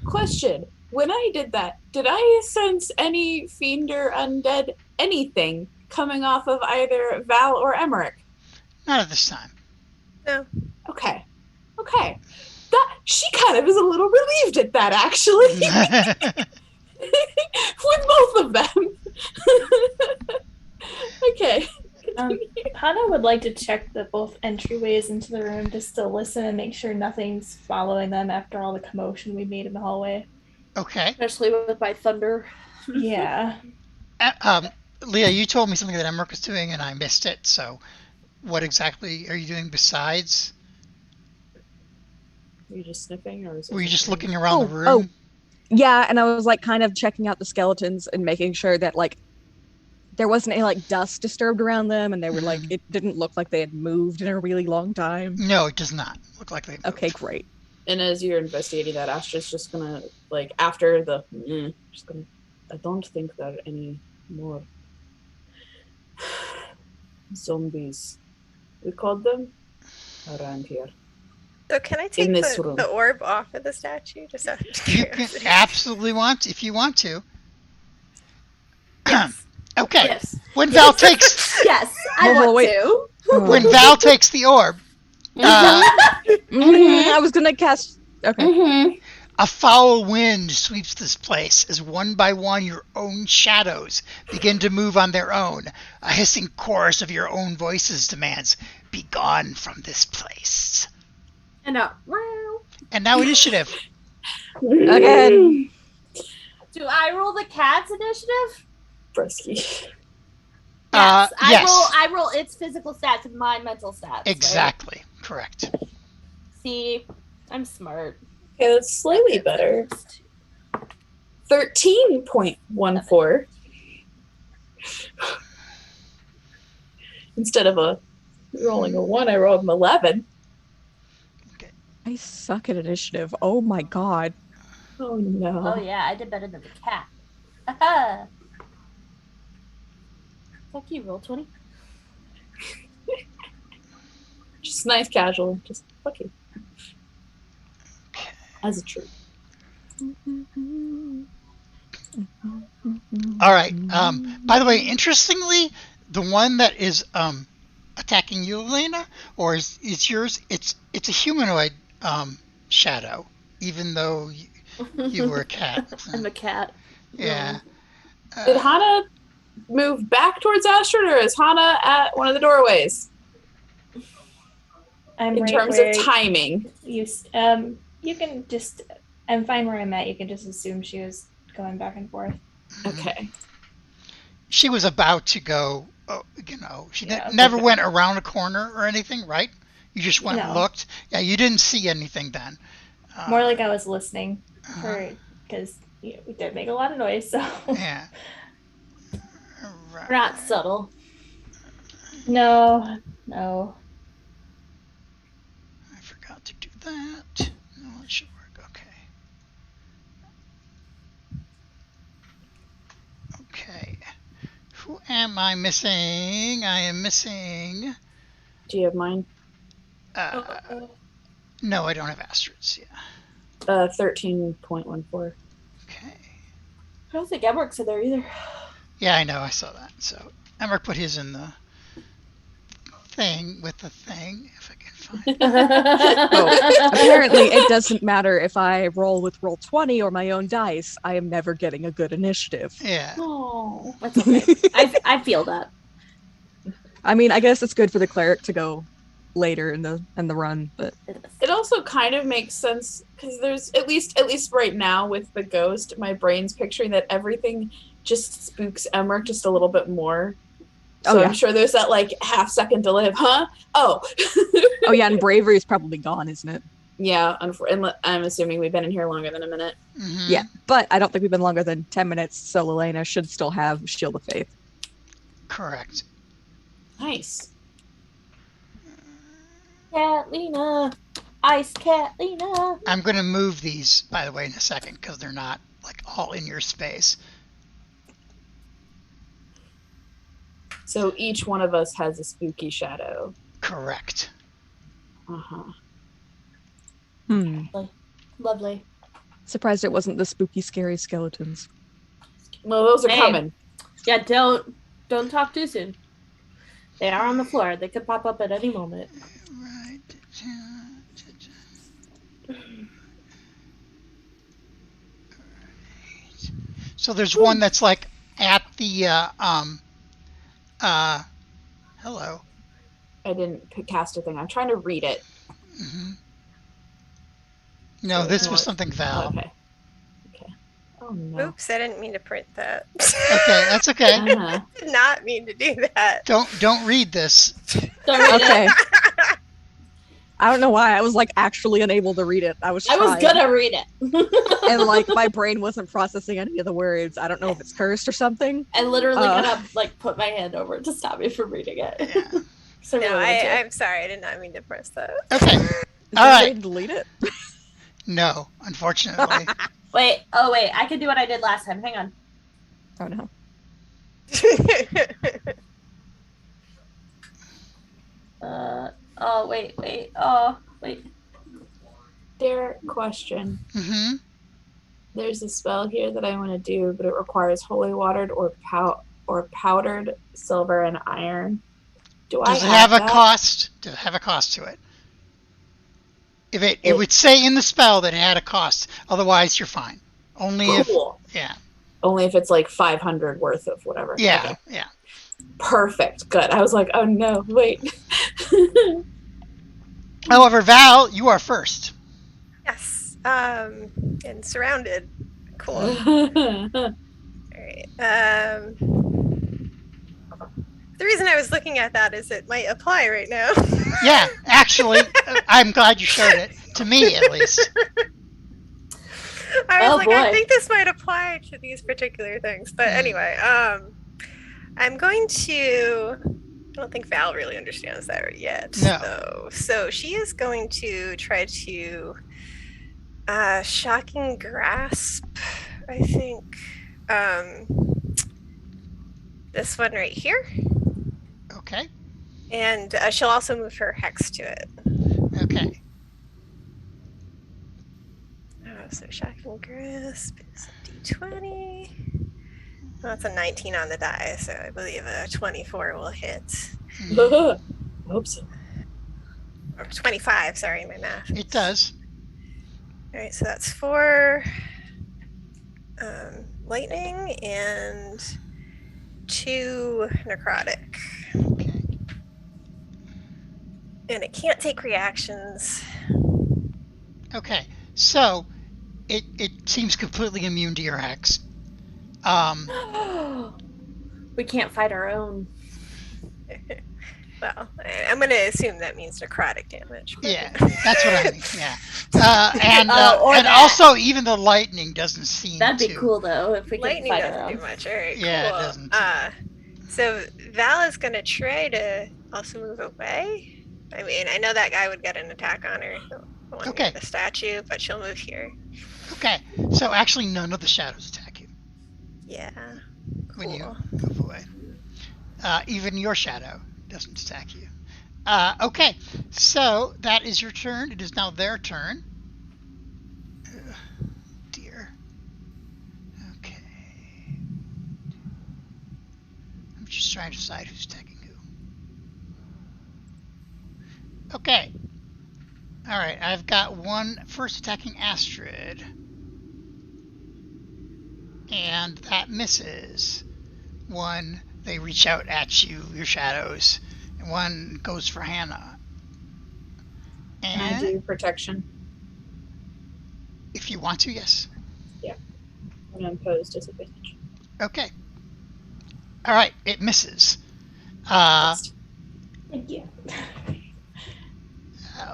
Question: when I did that, did I sense any fiend or undead anything coming off of either Val or Emmerich? Not at this time. No. Okay. That she kind of is a little relieved at that, actually. With both of them. Okay. Hana would like to check both entryways into the room just to listen and make sure nothing's following them after all the commotion we made in the hallway. Okay. Especially with my thunder. Yeah. Leah, you told me something that Emmerich was doing and I missed it. So, what exactly are you doing besides? Were you just sniffing, or were you just looking around the room? Yeah, and I was like kind of checking out the skeletons and making sure that like there wasn't any like dust disturbed around them, and they were like it didn't look like they had moved in a really long time. No, it does not look like they moved. Okay, great. And as you're investigating that, Astrid's just gonna after the just gonna. I don't think there are any more zombies. We called them around here. So can I take the orb off of the statue? Just out of You can absolutely if you want to. Yes. Okay. Yes. When Val takes Yes, I Well, want wait. to. when Val takes the orb, I was gonna cast. Okay. a foul wind sweeps this place as one by one your own shadows begin to move on their own. A hissing chorus of your own voices demands, "Be gone from this place." And And now initiative. Again. do I roll the cat's initiative? Brisky. Yes, Yes. I roll its physical stats and my mental stats. right? Exactly. Correct. See, I'm smart. Okay, that's slightly better. 13.14. Instead of rolling a 1, I rolled an 11. I suck at initiative. Oh my god. Oh no. Oh yeah, I did better than the cat. Aha. Fuck you, roll 20. Just nice casual. Just fuck you. As a troop. All right. By the way, interestingly, the one that is attacking you, Elena, or is yours? It's a humanoid shadow, even though you were a cat. I'm a cat. Yeah. Did Hana move back towards Astrid, or is Hana at one of the doorways? I'm In right terms where of timing. you can just. I'm fine where I'm at. You can just assume she was going back and forth. Okay. She was about to go. Oh, you know, she Yeah, never okay. went around a corner or anything, right? You just went and No. looked. Yeah, you didn't see anything then. More like I was listening Uh-huh. because we did make a lot of noise. So Yeah. We're not subtle. no. I forgot to do that. No, it should work. Okay. Who am I missing? I am missing. Do you have mine? No, I don't have Astrid's. Yeah. 13.14. Okay. I don't think Emmerich in there either. Yeah, I know. I saw that. So Emmerich put his in the thing with the thing, if I can find it. Oh, apparently it doesn't matter if I roll with roll 20 or my own dice. I am never getting a good initiative. Yeah. Oh, that's okay. I feel that. I mean, I guess it's good for the cleric to go later in the run, but It also kind of makes sense because there's at least right now with the ghost, my brain's picturing that everything just spooks Emmerich just a little bit more. So yeah. I'm sure there's that like half second delay of, huh? Oh. Oh yeah, and bravery is probably gone, isn't it? Yeah, I'm assuming we've been in here longer than a minute. Mm-hmm. Yeah, but I don't think we've been longer than 10 minutes, so Elena should still have Shield of Faith. Correct. Nice. Catlina. Ice Catlina. I'm going to move these, by the way, in a second because they're not like all in your space. So each one of us has a spooky shadow. Correct. Uh-huh. Lovely. Surprised it wasn't the spooky, scary skeletons. Well, those are Hey. coming. Yeah, don't talk too soon. They are on the floor. They could pop up at any moment. Right. So there's one that's like at the hello. I didn't cast a thing. I'm trying to read it. Mm-hmm. No, So this ignore was it. something Val. Okay. Oh no. Oops, I didn't mean to print that. Okay, that's okay. Uh-huh. Did not mean to do that. Don't read this. Don't read Okay. it. I don't know why. I was like actually unable to read it. I was I was trying, gonna read it. and like my brain wasn't processing any of the words. I don't know if it's cursed or something. I literally gotta like put my hand over it to stop me from reading it. Yeah. So No, really want to. I'm sorry. I did not mean to press that. Okay. Is All there a way right. to delete it? No, unfortunately. Wait, I can do what I did last time. Hang on. Oh no. Wait. Derek, question. Mm-hmm. There's a spell here that I want to do, but it requires holy watered or powdered silver and iron. Do I Does it have a that? cost? Does it have a cost to it? If it would say in the spell that it had a cost. Otherwise, you're fine. Only Cool. if yeah. Only if it's like 500 worth of whatever. Yeah, Okay. yeah. Perfect. Good. I was like, oh no, wait. However, Val, you are first. Yes. And surrounded. Cool. All right. The reason I was looking at that is it might apply right now. Yeah, actually, I'm glad you showed it. To me, at least. I was like, I boy. think this might apply to these particular things. But anyway, I'm going to. I don't think Val really understands that yet. No. Though. So she is going to try to Shocking grasp, I think. This one right here. Okay. And she'll also move her hex to it. Okay. So shocking grasp is a d20. Well, that's a 19 on the die, so I believe a 24 will hit. I hope so. Or 25, sorry, my math. It does. All right, so that's 4 lightning and 2 necrotic. Okay. And it can't take reactions. Okay. So it seems completely immune to your hex. We can't fight our own. Well, I'm going to assume that means necrotic damage. But... Yeah, that's what I mean. Yeah. And that. also, even the lightning doesn't seem That'd be to. cool though if we could lightning fight our doesn't own. do much. All right, Yeah, cool. it doesn't. So Val is going to try to also move away. I mean, I know that guy would get an attack on her, the one Okay. near the statue, but she'll move here. Okay. So actually, none of the shadows attack you Yeah. when you Cool. move away. Even your shadow doesn't attack you. Okay. So that is your turn. It is now their turn. Dear. Okay. I'm just trying to decide who's attacking who. Okay. All right. I've got one first attacking Astrid. And that misses. One, they reach out at you, your shadows. And one goes for Hannah. Can I And do protection? if you want to, yes. I'm going to impose disadvantage. Okay. All right. It misses. Thank you.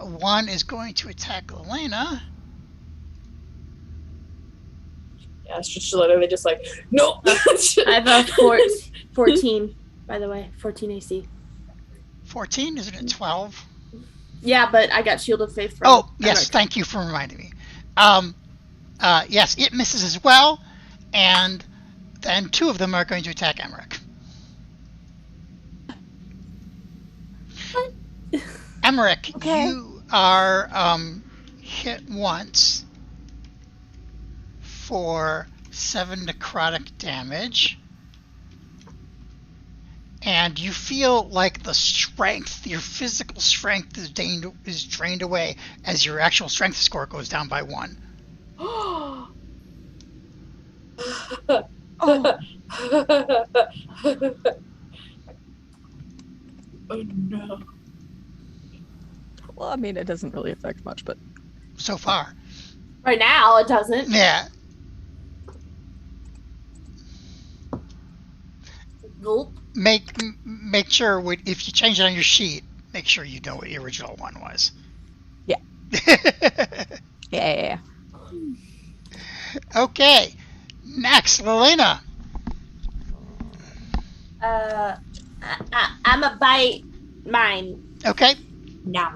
One is going to attack Elena. Yeah, it's just literally just like, no. I have a 14, by the way. 14 AC. 14, isn't it 12? Yeah, but I got Shield of Faith from Oh, yes. Emmerich. Thank you for reminding me. Yes, it misses as well. And then 2 of them are going to attack Emmerich. Emmerich, Okay. you are hit once for 7 necrotic damage. And you feel like the strength, your physical strength is drained away as your actual strength score goes down by 1. Oh. Oh. Oh no. Well, I mean, it doesn't really affect much, but So far. Right now, it doesn't. Yeah. Gulp. Make sure if you change it on your sheet, make sure you know what the original one was. Yeah. yeah. Okay. Next, Lelena. I'm a bite mine. Okay. Now.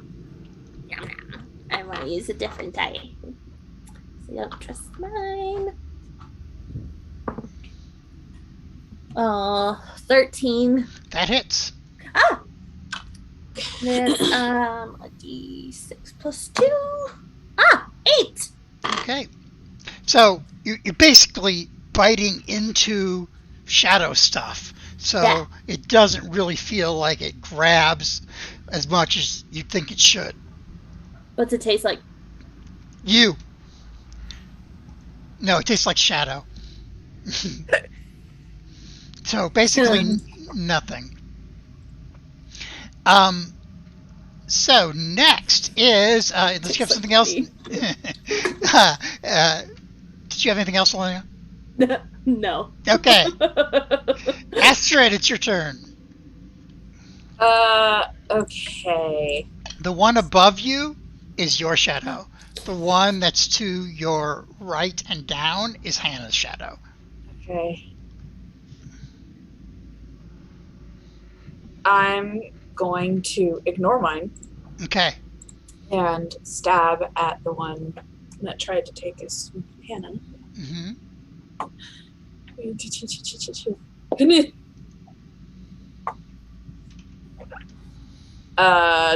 I want to use a different die. So I don't trust mine. 13. That hits. Ah! Then a d6 plus 2. 8. Okay. So you're basically biting into shadow stuff. So Yeah. it doesn't really feel like it grabs as much as you think it should. What's it taste like? You. No, it tastes like shadow. So basically nothing. So next is let's get something else. Did you have anything else, Elena? No. Okay. Astrid, it's your turn. Okay. The one above you is your shadow. The one that's to your right and down is Hannah's shadow. Okay. I'm going to ignore mine Okay. and stab at the one that tried to take his Hannah. Mm-hmm.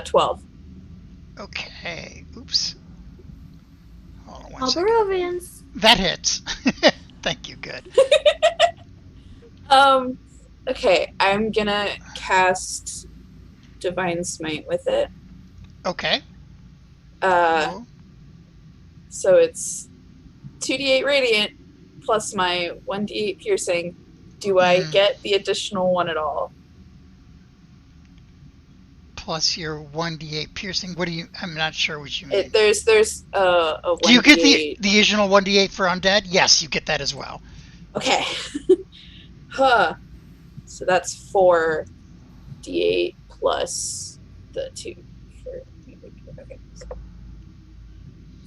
12. Okay. Oops. Hold on one All second. Barovians. That hits. Thank you. Good. Okay, I'm gonna cast Divine Smite with it. Okay. So it's 2d8 radiant plus my 1d8 piercing. Do I get the additional one at all? Plus your 1d8 piercing. What do you? I'm not sure what you mean. There's a 1d8. Do you get the additional 1d8 for undead? Yes, you get that as well. Okay. So that's 4d8 plus the 2. Okay.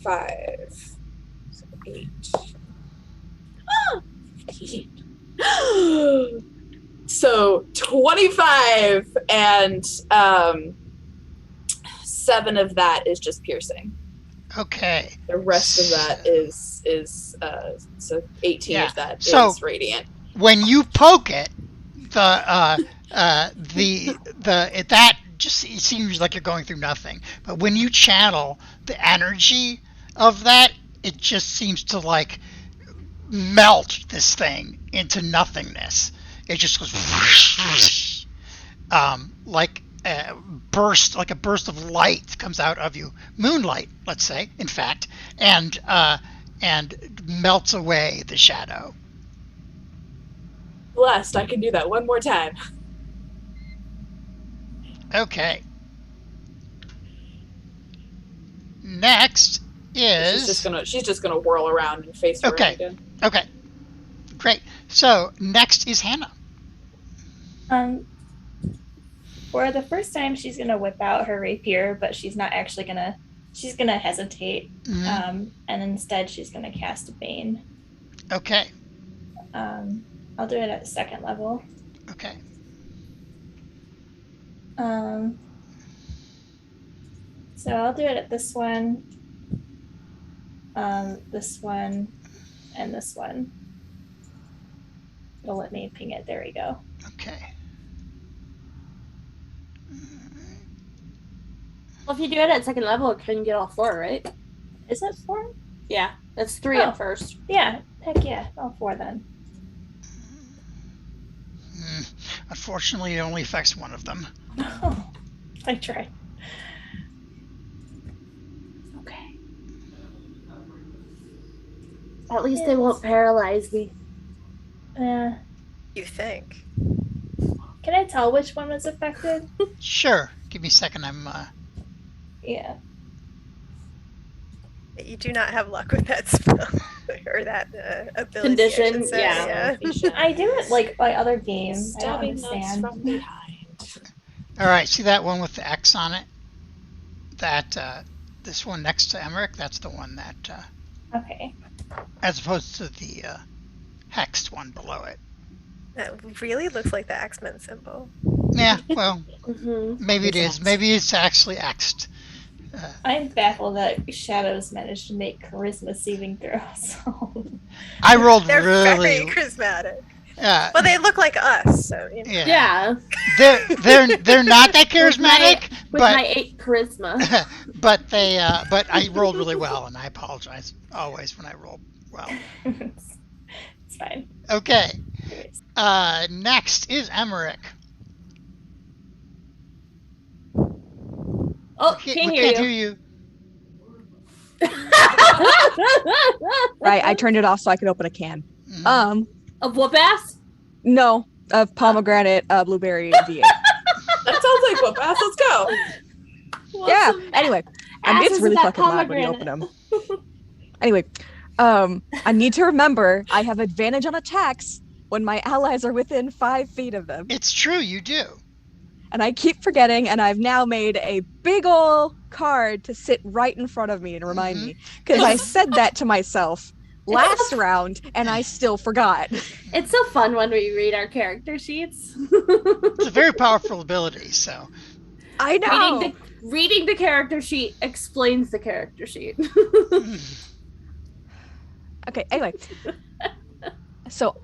5. So 8. 15. So 25 and 7 of that is just piercing. Okay. The rest of that is so 18 of that is radiant. When you poke it, that just it seems like you're going through nothing. But when you channel the energy of that, it just seems to like melt this thing into nothingness. It just goes like a burst of light comes out of you, moonlight, let's say, in fact, and melts away the shadow. Blessed, I can do that one more time. Okay. Next is she's just gonna whirl around and face her again. Okay. Great. So next is Hannah. For the first time, she's gonna whip out her rapier, but she's not actually gonna. She's gonna hesitate, and instead she's gonna cast a Bane. Okay. I'll do it at 2nd level. Okay. So I'll do it at this one, this one, and this one. It'll let me ping it. There we go. Okay. Well, if you do it at 2nd level, it can get all 4, right? Is that 4? Yeah, that's 3 at first. Yeah, heck yeah, all 4 then. Unfortunately, it only affects one of them. Oh, I tried. Okay. At least they won't paralyze me. You think? Can I tell which one was affected? Sure. Give me a second. Yeah. You do not have luck with that spell or that ability. Condition, yeah. I do it like by other games. I don't Stabbing nuts understand. from behind. All right. See that one with the X on it? That this one next to Emmerich. That's the one that. Okay. As opposed to the hexed one below it. That really looks like the X-Men symbol. Yeah. Well, maybe it is. X. Maybe it's actually X'd. I'm baffled that Shadows managed to make charisma saving throws. I rolled They're really. very charismatic. Well, they look like us, so you know. Yeah. They're not that charismatic, with my 8 charisma. but I rolled really well, and I apologize always when I roll well. It's fine. Okay. Next is Emmerich. Oh, We can't hear you. you. Right, I turned it off so I could open a can. Of whoop ass? No, of pomegranate, blueberry, V8. That sounds like what ass. Let's go. Yeah. Anyway, it's asses really of that fucking loud when you open pomegranate. them. Anyway, I need to remember I have advantage on attacks when my allies are within 5 feet of them. It's true, you do. And I keep forgetting, and I've now made a big ol' card to sit right in front of me and remind me. Because I said that to myself last round, and I still forgot. It's so fun when we read our character sheets. It's a very powerful ability, so. I know. Reading the character sheet explains the character sheet. Okay, anyway. So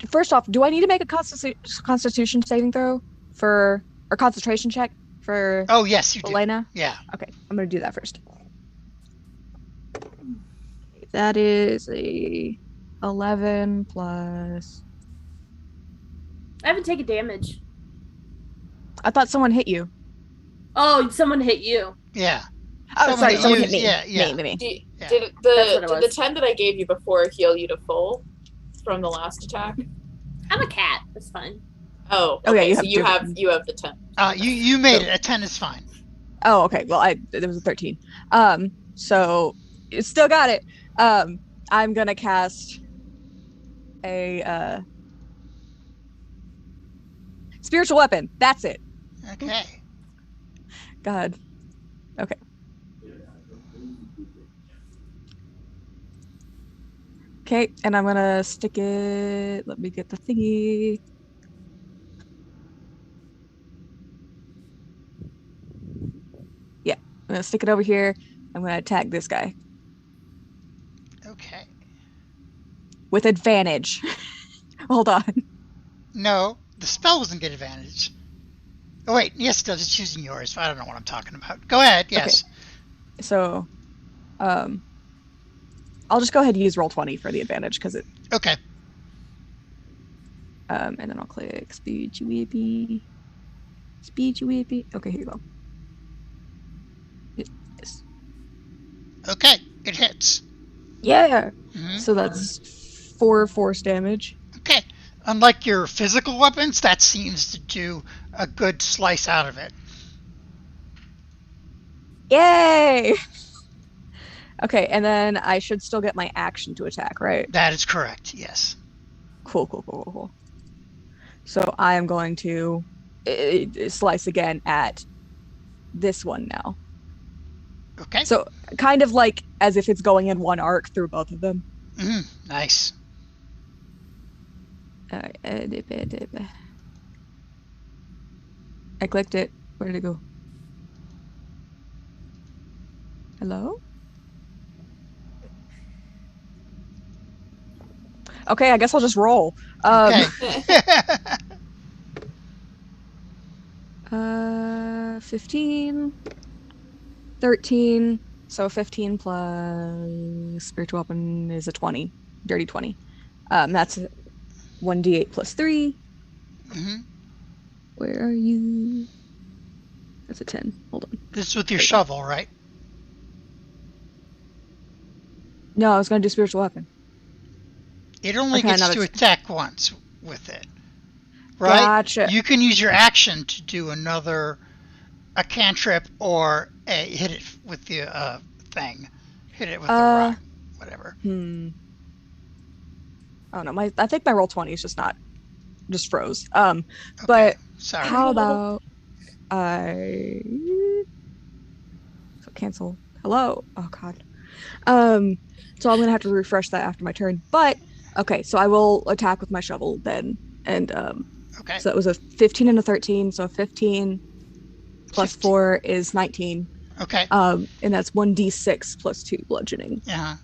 first off, do I need to make a constitution saving throw or concentration check for Oh, yes, you do. Elena? Yeah. Okay, I'm going to do that first. That is a 11 plus... I haven't taken damage. I thought someone hit you. Oh, someone hit you. Yeah. Oh, sorry, someone hit me. Yeah. Me. Yeah. Did the 10 that I gave you before heal you to full from the last attack? I'm a cat. That's fine. Oh, Oh, yeah, okay, you so have you have the 10. You made it. A 10 is fine. Oh, okay. Well, there was a 13. So you still got it. I'm gonna cast a spiritual weapon. That's it. Okay. God. Okay. Okay, and I'm gonna stick it. Let me get the thingy. Yeah, I'm gonna stick it over here. I'm gonna attack this guy Okay. with advantage. Hold on. No, the spell doesn't get advantage. Oh, wait. Yes, it does. It's using yours. I don't know what I'm talking about. Go ahead. Yes. Okay. So, I'll just go ahead and use Roll20 for the advantage because it. Okay. And then I'll click Speed UAB. Speed UAB. Okay, here you go. Yes. Okay. It hits. Yeah. Mhm. So that's 4 force damage. Okay. Unlike your physical weapons, that seems to do a good slice out of it. Yay! Okay, and then I should still get my action to attack, right? That is correct. Yes. Cool. So I am going to slice again at this one now. Okay. So kind of like as if it's going in one arc through both of them. Nice. I clicked it. Where did it go? Hello? Okay, I guess I'll just roll. Okay. 15, 13. So 15 plus spiritual weapon is a 20. Dirty 20. That's 1d8 plus 3. Where are you? That's a 10. Hold on. This is with your shovel, right? No, I was going to do spiritual weapon. It only Okay, gets now to it's- attack once with it. Right? Gotcha. You can use your action to do a cantrip or hit it with the thing. Hit it with the rock. Whatever. Oh no, I think my roll 20 is just froze. Okay. But Sorry. how about cancel? Hello. Oh god. So I'm gonna have to refresh that after my turn. But okay, so I will attack with my shovel then, and Okay. so it was a 15 and a 13. So 15 plus 15. 4 is 19. Okay. And that's 1d6 plus 2 bludgeoning. Yeah.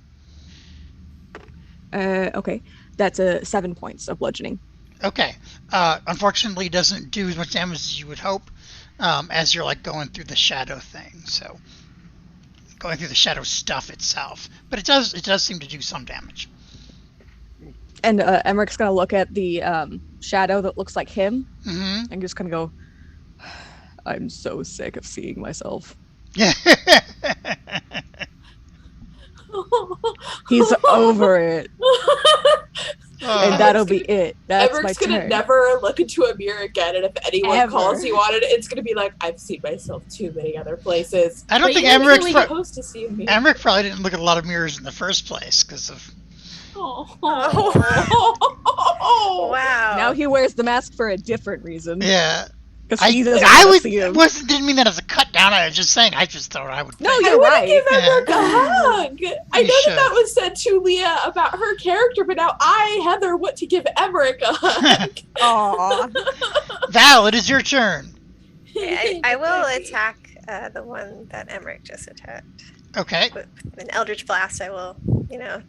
Okay, that's 7 points of bludgeoning. Okay. Unfortunately, it doesn't do as much damage as you would hope, as you're like going through the shadow thing. So, going through the shadow stuff itself, but it does seem to do some damage. And Emmerich's gonna look at the shadow that looks like him, Mm-hmm. and just gonna go, I'm so sick of seeing myself. Yeah. He's over it, and that'll be it. That's my Everett's gonna turn. never look into a mirror again, and if anyone Ever. calls you on it, it's gonna be like, I've seen myself too many other places. I don't But think you're Emmerich. really Supposed to see me. Emmerich probably didn't look at a lot of mirrors in the first place because of. Oh. Wow. Now he wears the mask for a different reason. Yeah. Because I he doesn't want to see him. didn't mean that as a cut down. I was just saying. I just thought I would. No, think. I you're want to right. give Yeah. Emmerich a hug. I You know should. that was said to Leah about her character, but now I, Heather, want to give Emmerich a hug. Aw. Val, it is your turn. I will attack the one that Emmerich just attacked. Okay. With an Eldritch Blast, I will,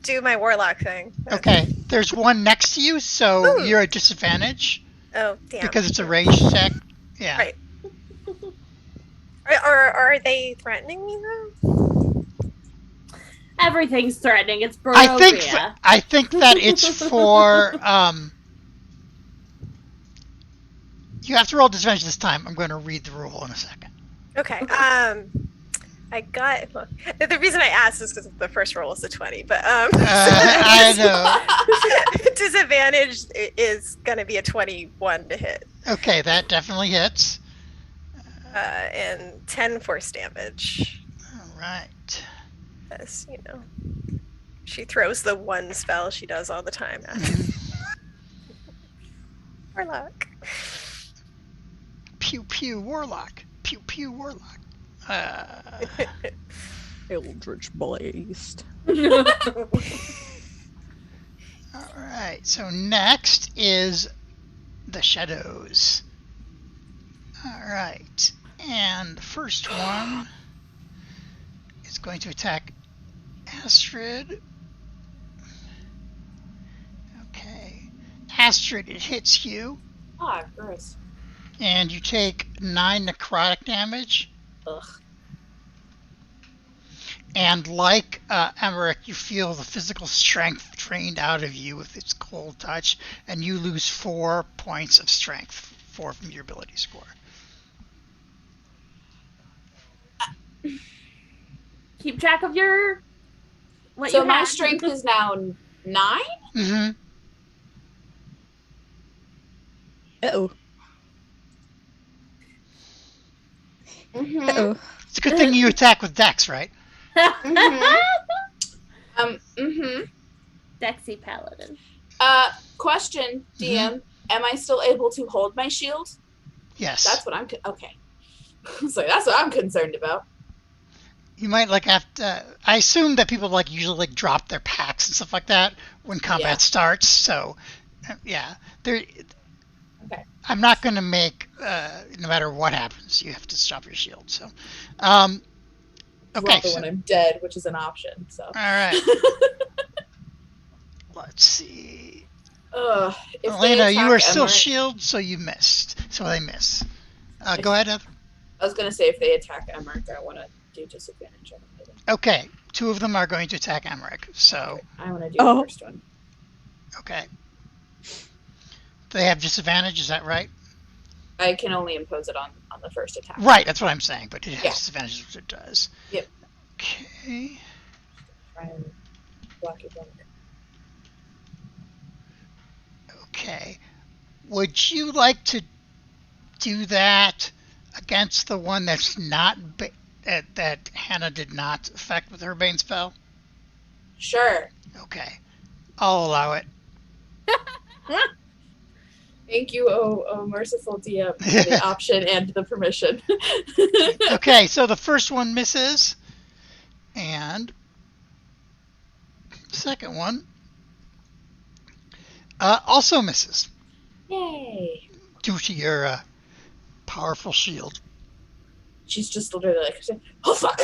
do my Warlock thing. Okay. There's one next to you, so Ooh. you're at disadvantage Oh, damn. because it's a ranged attack. Yeah. Right. Are they threatening me, though? Everything's threatening. It's I think Barovia. I think that it's for you have to roll disadvantage this time. I'm going to read the rule in a second. Okay. I got the reason I asked is because the first roll was a 20, but I know. disadvantage is going to be a 21 to hit. Okay, that definitely hits. And 10 force damage. All right. As she throws the one spell she does all the time at Warlock. Pew pew warlock. Pew pew warlock. Eldritch Blast. All right. So next is the shadows. All right. And the first one is going to attack Astrid. Okay. Astrid, it hits you. Ah, gross. And you take 9 necrotic damage. Ugh. And like Emmerich, you feel the physical strength drained out of you with its cold touch, and you lose 4 points of strength, 4 from your ability score. Keep track of your. What So you my had. strength is now 9? Mm-hmm. Uh-oh. Mm-hmm. Uh-oh. It's a good thing you attack with Dex, right? Mm-hmm. Dexy Paladin. Question, DM. Am I still able to hold my shield? Yes. That's what I'm... Okay. So that's what I'm concerned about. You might have to... I assume that people usually drop their packs and stuff like that when combat starts, so... Yeah. Okay. I'm not going to make... no matter what happens, you have to stop your shield, so... Okay. Rather when I'm dead, which is an option, so... All right. Let's see. If Elena, you are still Emmerich, shield, so you missed. So they miss. Go ahead, Ed. I was going to say if they attack Emmerich, I want to do disadvantage on them. Okay. 2 of them are going to attack Emmerich, so... I want to do the first one. Okay. They have disadvantage, is that right? I can only impose it on the first attack. Right, that's what I'm saying, but it has Yeah. disadvantage, which it does. Yep. Okay. Try and block it down. Okay. Would you like to do that against the one that's not that Hannah did not affect with her Bane spell? Sure. Okay. I'll allow it. Thank you, oh merciful DM, for the option and the permission. Okay, so the first one misses, and the second one also misses Yay. due to your powerful shield. She's just literally like, oh fuck.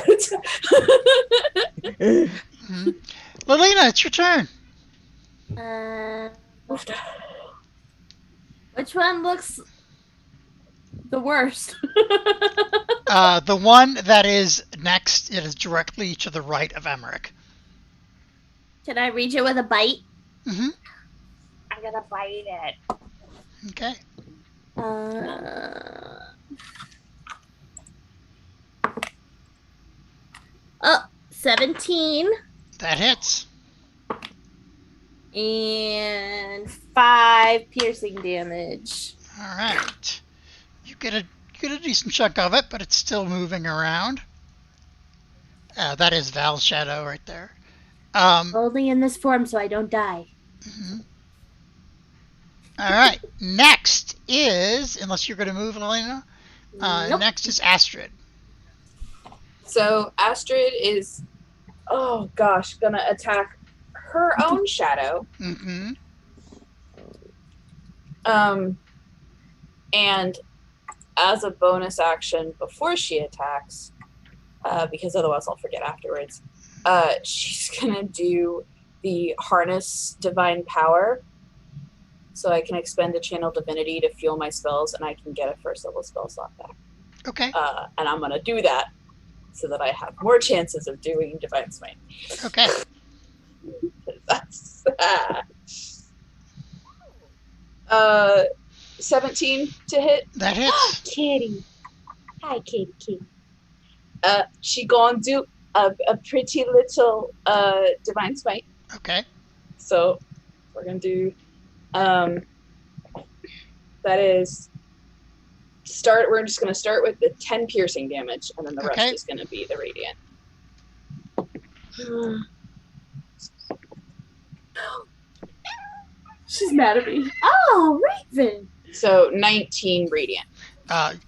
Lelena, it's your turn. Which one looks the worst? The one that is next, it is directly to the right of Emmerich. Can I reach it with a bite? Mm-hmm. I'm gonna bite it. Okay. 17 That hits. and 5 piercing damage. All right. You get a decent chunk of it, but it's still moving around. That is Val's shadow right there. Only in this form, so I don't die. Mm-hmm. All right. Next is, unless you're going to move, Elena. Nope. Next is Astrid. So Astrid is, oh gosh, gonna attack her own shadow. Mm-hmm. And as a bonus action before she attacks, because otherwise I'll forget afterwards. She's gonna do the harness divine power, so I can expend a channel divinity to fuel my spells, and I can get a first level spell slot back. Okay. And I'm gonna do that so that I have more chances of doing divine smite. Okay. That's 17 to hit. That hits. Kitty. Hi, Kitty. She gonna do a pretty little divine smite. Okay. So we're gonna do that is start. We're just gonna start with the 10 piercing damage, and then the Okay. rest is gonna be the radiant. She's mad at me. Oh, Raven. So 19 radiant.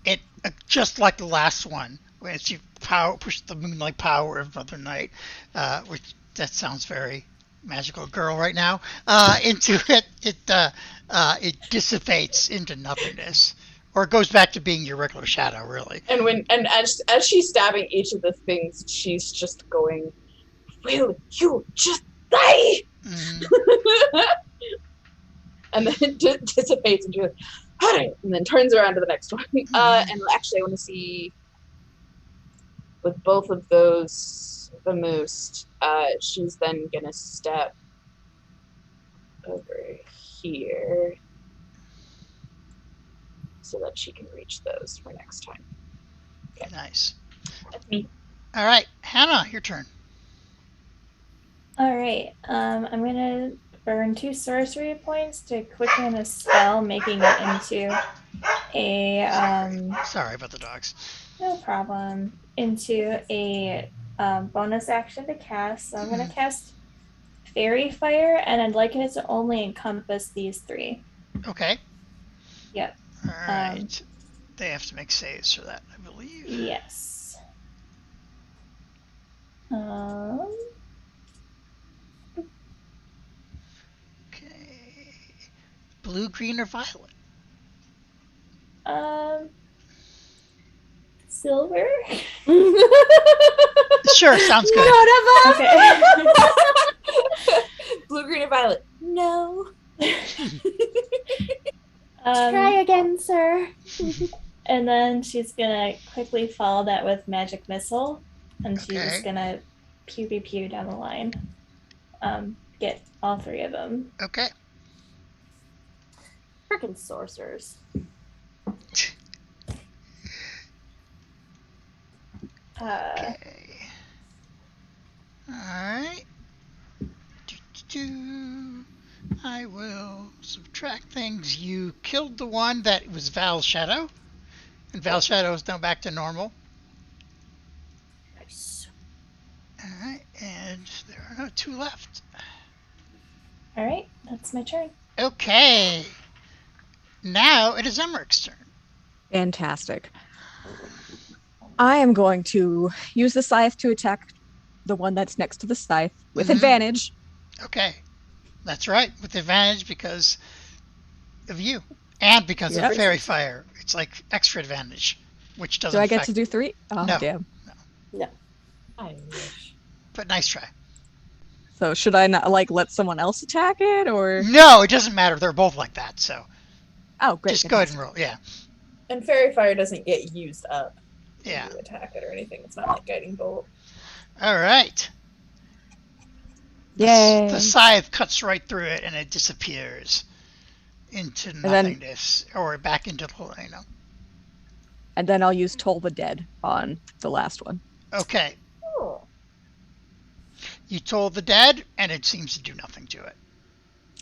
It just like the last one, when she pushed the moonlight power of Mother Night, which that sounds very magical girl right now. Into it, it dissipates into nothingness, or it goes back to being your regular shadow, really. And as she's stabbing each of the things, she's just going, "Will you just die?" And then it dissipates into it, and then turns around to the next one. And actually, I want to see with both of those the moose. She's then gonna step over here so that she can reach those for next time. Okay. Nice. That's me. All right, Hannah, your turn. All right. I'm gonna burn 2 sorcery points to quicken a spell, making it into a Sorry about the dogs. no problem, into a bonus action to cast. So I'm gonna cast Fairy Fire, and I'd like it to only encompass these 3. Okay. Yep. All right. They have to make saves for that, I believe. Yes. Okay. Blue, green, or violet? Silver. Sure, sounds good. Okay. Blue, green, or violet? No. Try again, sir. And then she's gonna quickly follow that with magic missile, and she's Okay. just gonna pew down the line. Get all 3 of them. Okay. Frickin' sorcerers. Okay. Alright. I will subtract things. You killed the one that was Val's shadow, and Val's shadow is now back to normal. Nice. Alright, and there are no 2 left. All right, that's my turn. Okay. Now it is Emmerich's turn. Fantastic. I am going to use the scythe to attack the one that's next to the scythe with advantage. Okay. That's right, with advantage because of you. And because of Fairy Fire. It's like extra advantage, which doesn't Do I get affect... to do 3? Oh, No. damn. No. I wish. But nice try. So should I not, let someone else attack it, or? No, it doesn't matter. They're both like that, so... Oh, great. Just go ahead and roll, yeah. And Fairy Fire doesn't get used up when Yeah. you attack it or anything. It's not like Guiding Bolt. All right. Yay. The scythe cuts right through it, and it disappears into nothingness, or back into the, And then I'll use Toll the Dead on the last one. Okay. Oh. You told the dead, and it seems to do nothing to it.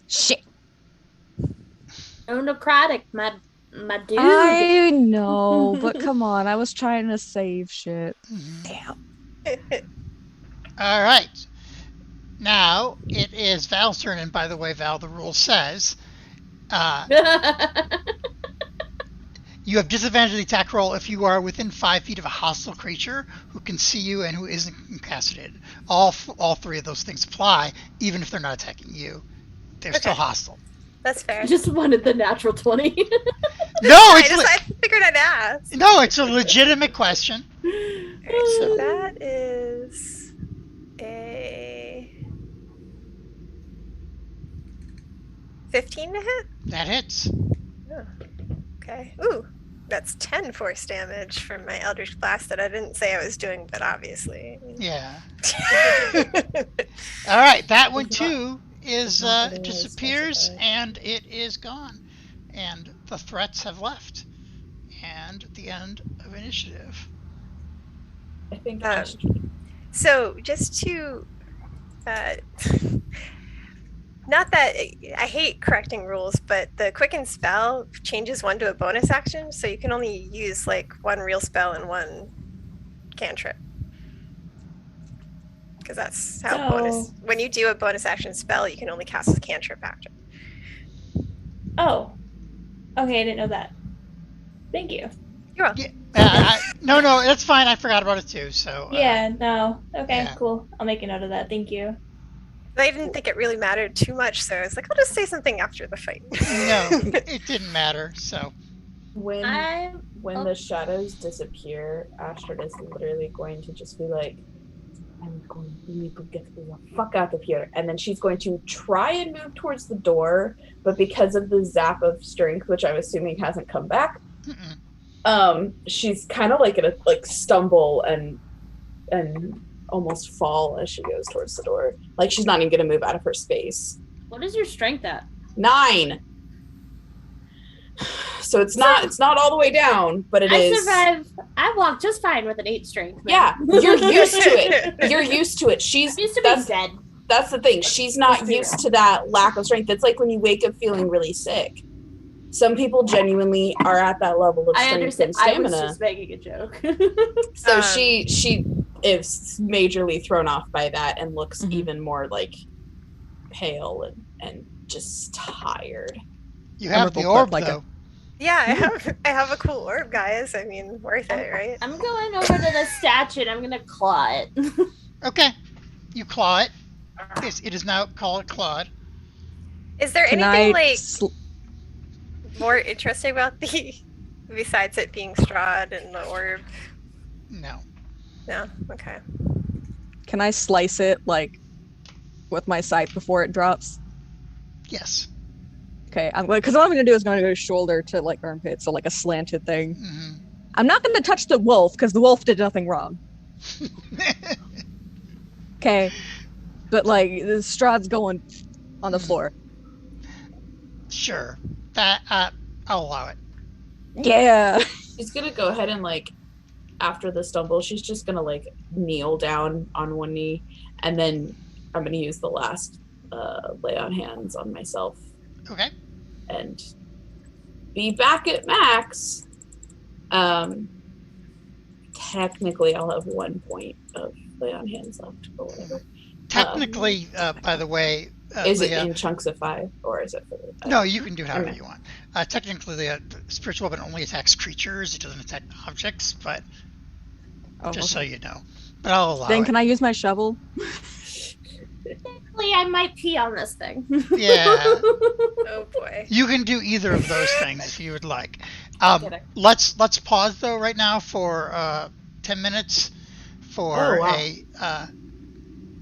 Shit. No necrotic, my dude. I know, but come on. I was trying to save shit. Damn. All right. Now it is Val's turn, and by the way, Val, the rule says you have disadvantage of the attack roll if you are within 5 feet of a hostile creature who can see you and who isn't incapacitated. All 3 of those things apply, even if they're not attacking you. They're still hostile. That's fair. Just wanted the natural 20. No, I figured I'd ask. no, it's a legitimate question. right, so that is a 15 to hit? That hits. Oh, okay. Ooh, that's 10 force damage from my Eldritch Blast that I didn't say I was doing, but obviously. Yeah. All right, that one It's not- too is it's not otherwise disappears specified. and it is gone, and the threats have left, and the end of initiative. I think Um, So just to, uh, not that I hate correcting rules, but the quicken spell changes one to a bonus action, so you can only use like one real spell and one cantrip. Because that's how bonus. When you do a bonus action spell, you can only cast a cantrip after. Oh. Okay, I didn't know that. Thank you. You're welcome. Yeah, no, that's fine. I forgot about it too. So Yeah, no. Okay, yeah. cool. I'll make a note of that. Thank you. I didn't think it really mattered too much, so I was like, I'll just say something after the fight. No, it didn't matter. So When Oh. the shadows disappear, Astrid is literally going to just be like, I'm going to get the fuck out of here. And then she's going to try and move towards the door, but because of the zap of strength, which I'm assuming hasn't come back, she's kind of like gonna like stumble and almost fall as she goes towards the door. Like she's not even gonna move out of her space. What is your strength at? 9. So it's not all the way down, but I survived. I walked just fine with an 8 strength. Man. Yeah, you're used to it. You're used to it. She's used to be dead. That's the thing. She's not used to that lack of strength. It's like when you wake up feeling really sick. Some people genuinely are at that level of strength and stamina. I was just making a joke. So she is majorly thrown off by that and looks even more like pale and just tired. you have the orb though. Yeah, I have a cool orb, guys. I mean, worth it, right? I'm going over to the statue and I'm gonna claw it. Okay, you claw it. It is now called clawed. Is there Can anything I more interesting about the besides it being Strahd and the orb? No. No? Okay. Can I slice it like with my scythe before it drops? Yes. Okay, I'm going because what I'm gonna do is going to go shoulder to like armpit, so like a slanted thing. Mm-hmm. I'm not gonna touch the wolf because the wolf did nothing wrong. Okay, but like the Strahd's going on the floor. Sure. That I'll allow it. Yeah. She's gonna go ahead and like after the stumble, she's just gonna like kneel down on one knee, and then I'm gonna use the last lay on hands on myself. Okay. And be back at max. Technically, I'll have 1 point of lay on hands left or whatever. Technically, by the way, is it in chunks of 5 or is it for the? No, you can do it however you want. Technically, the spiritual weapon only attacks creatures; it doesn't attack objects. But just so you know, but I'll allow Then it. can I use my shovel? Technically, I might pee on this thing. Yeah. Oh boy. You can do either of those things if you would like. Let's pause though right now for 10 minutes for a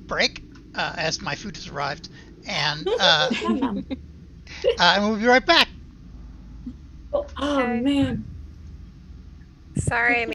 break as my food has arrived, and we'll be right back. Oh man. Sorry,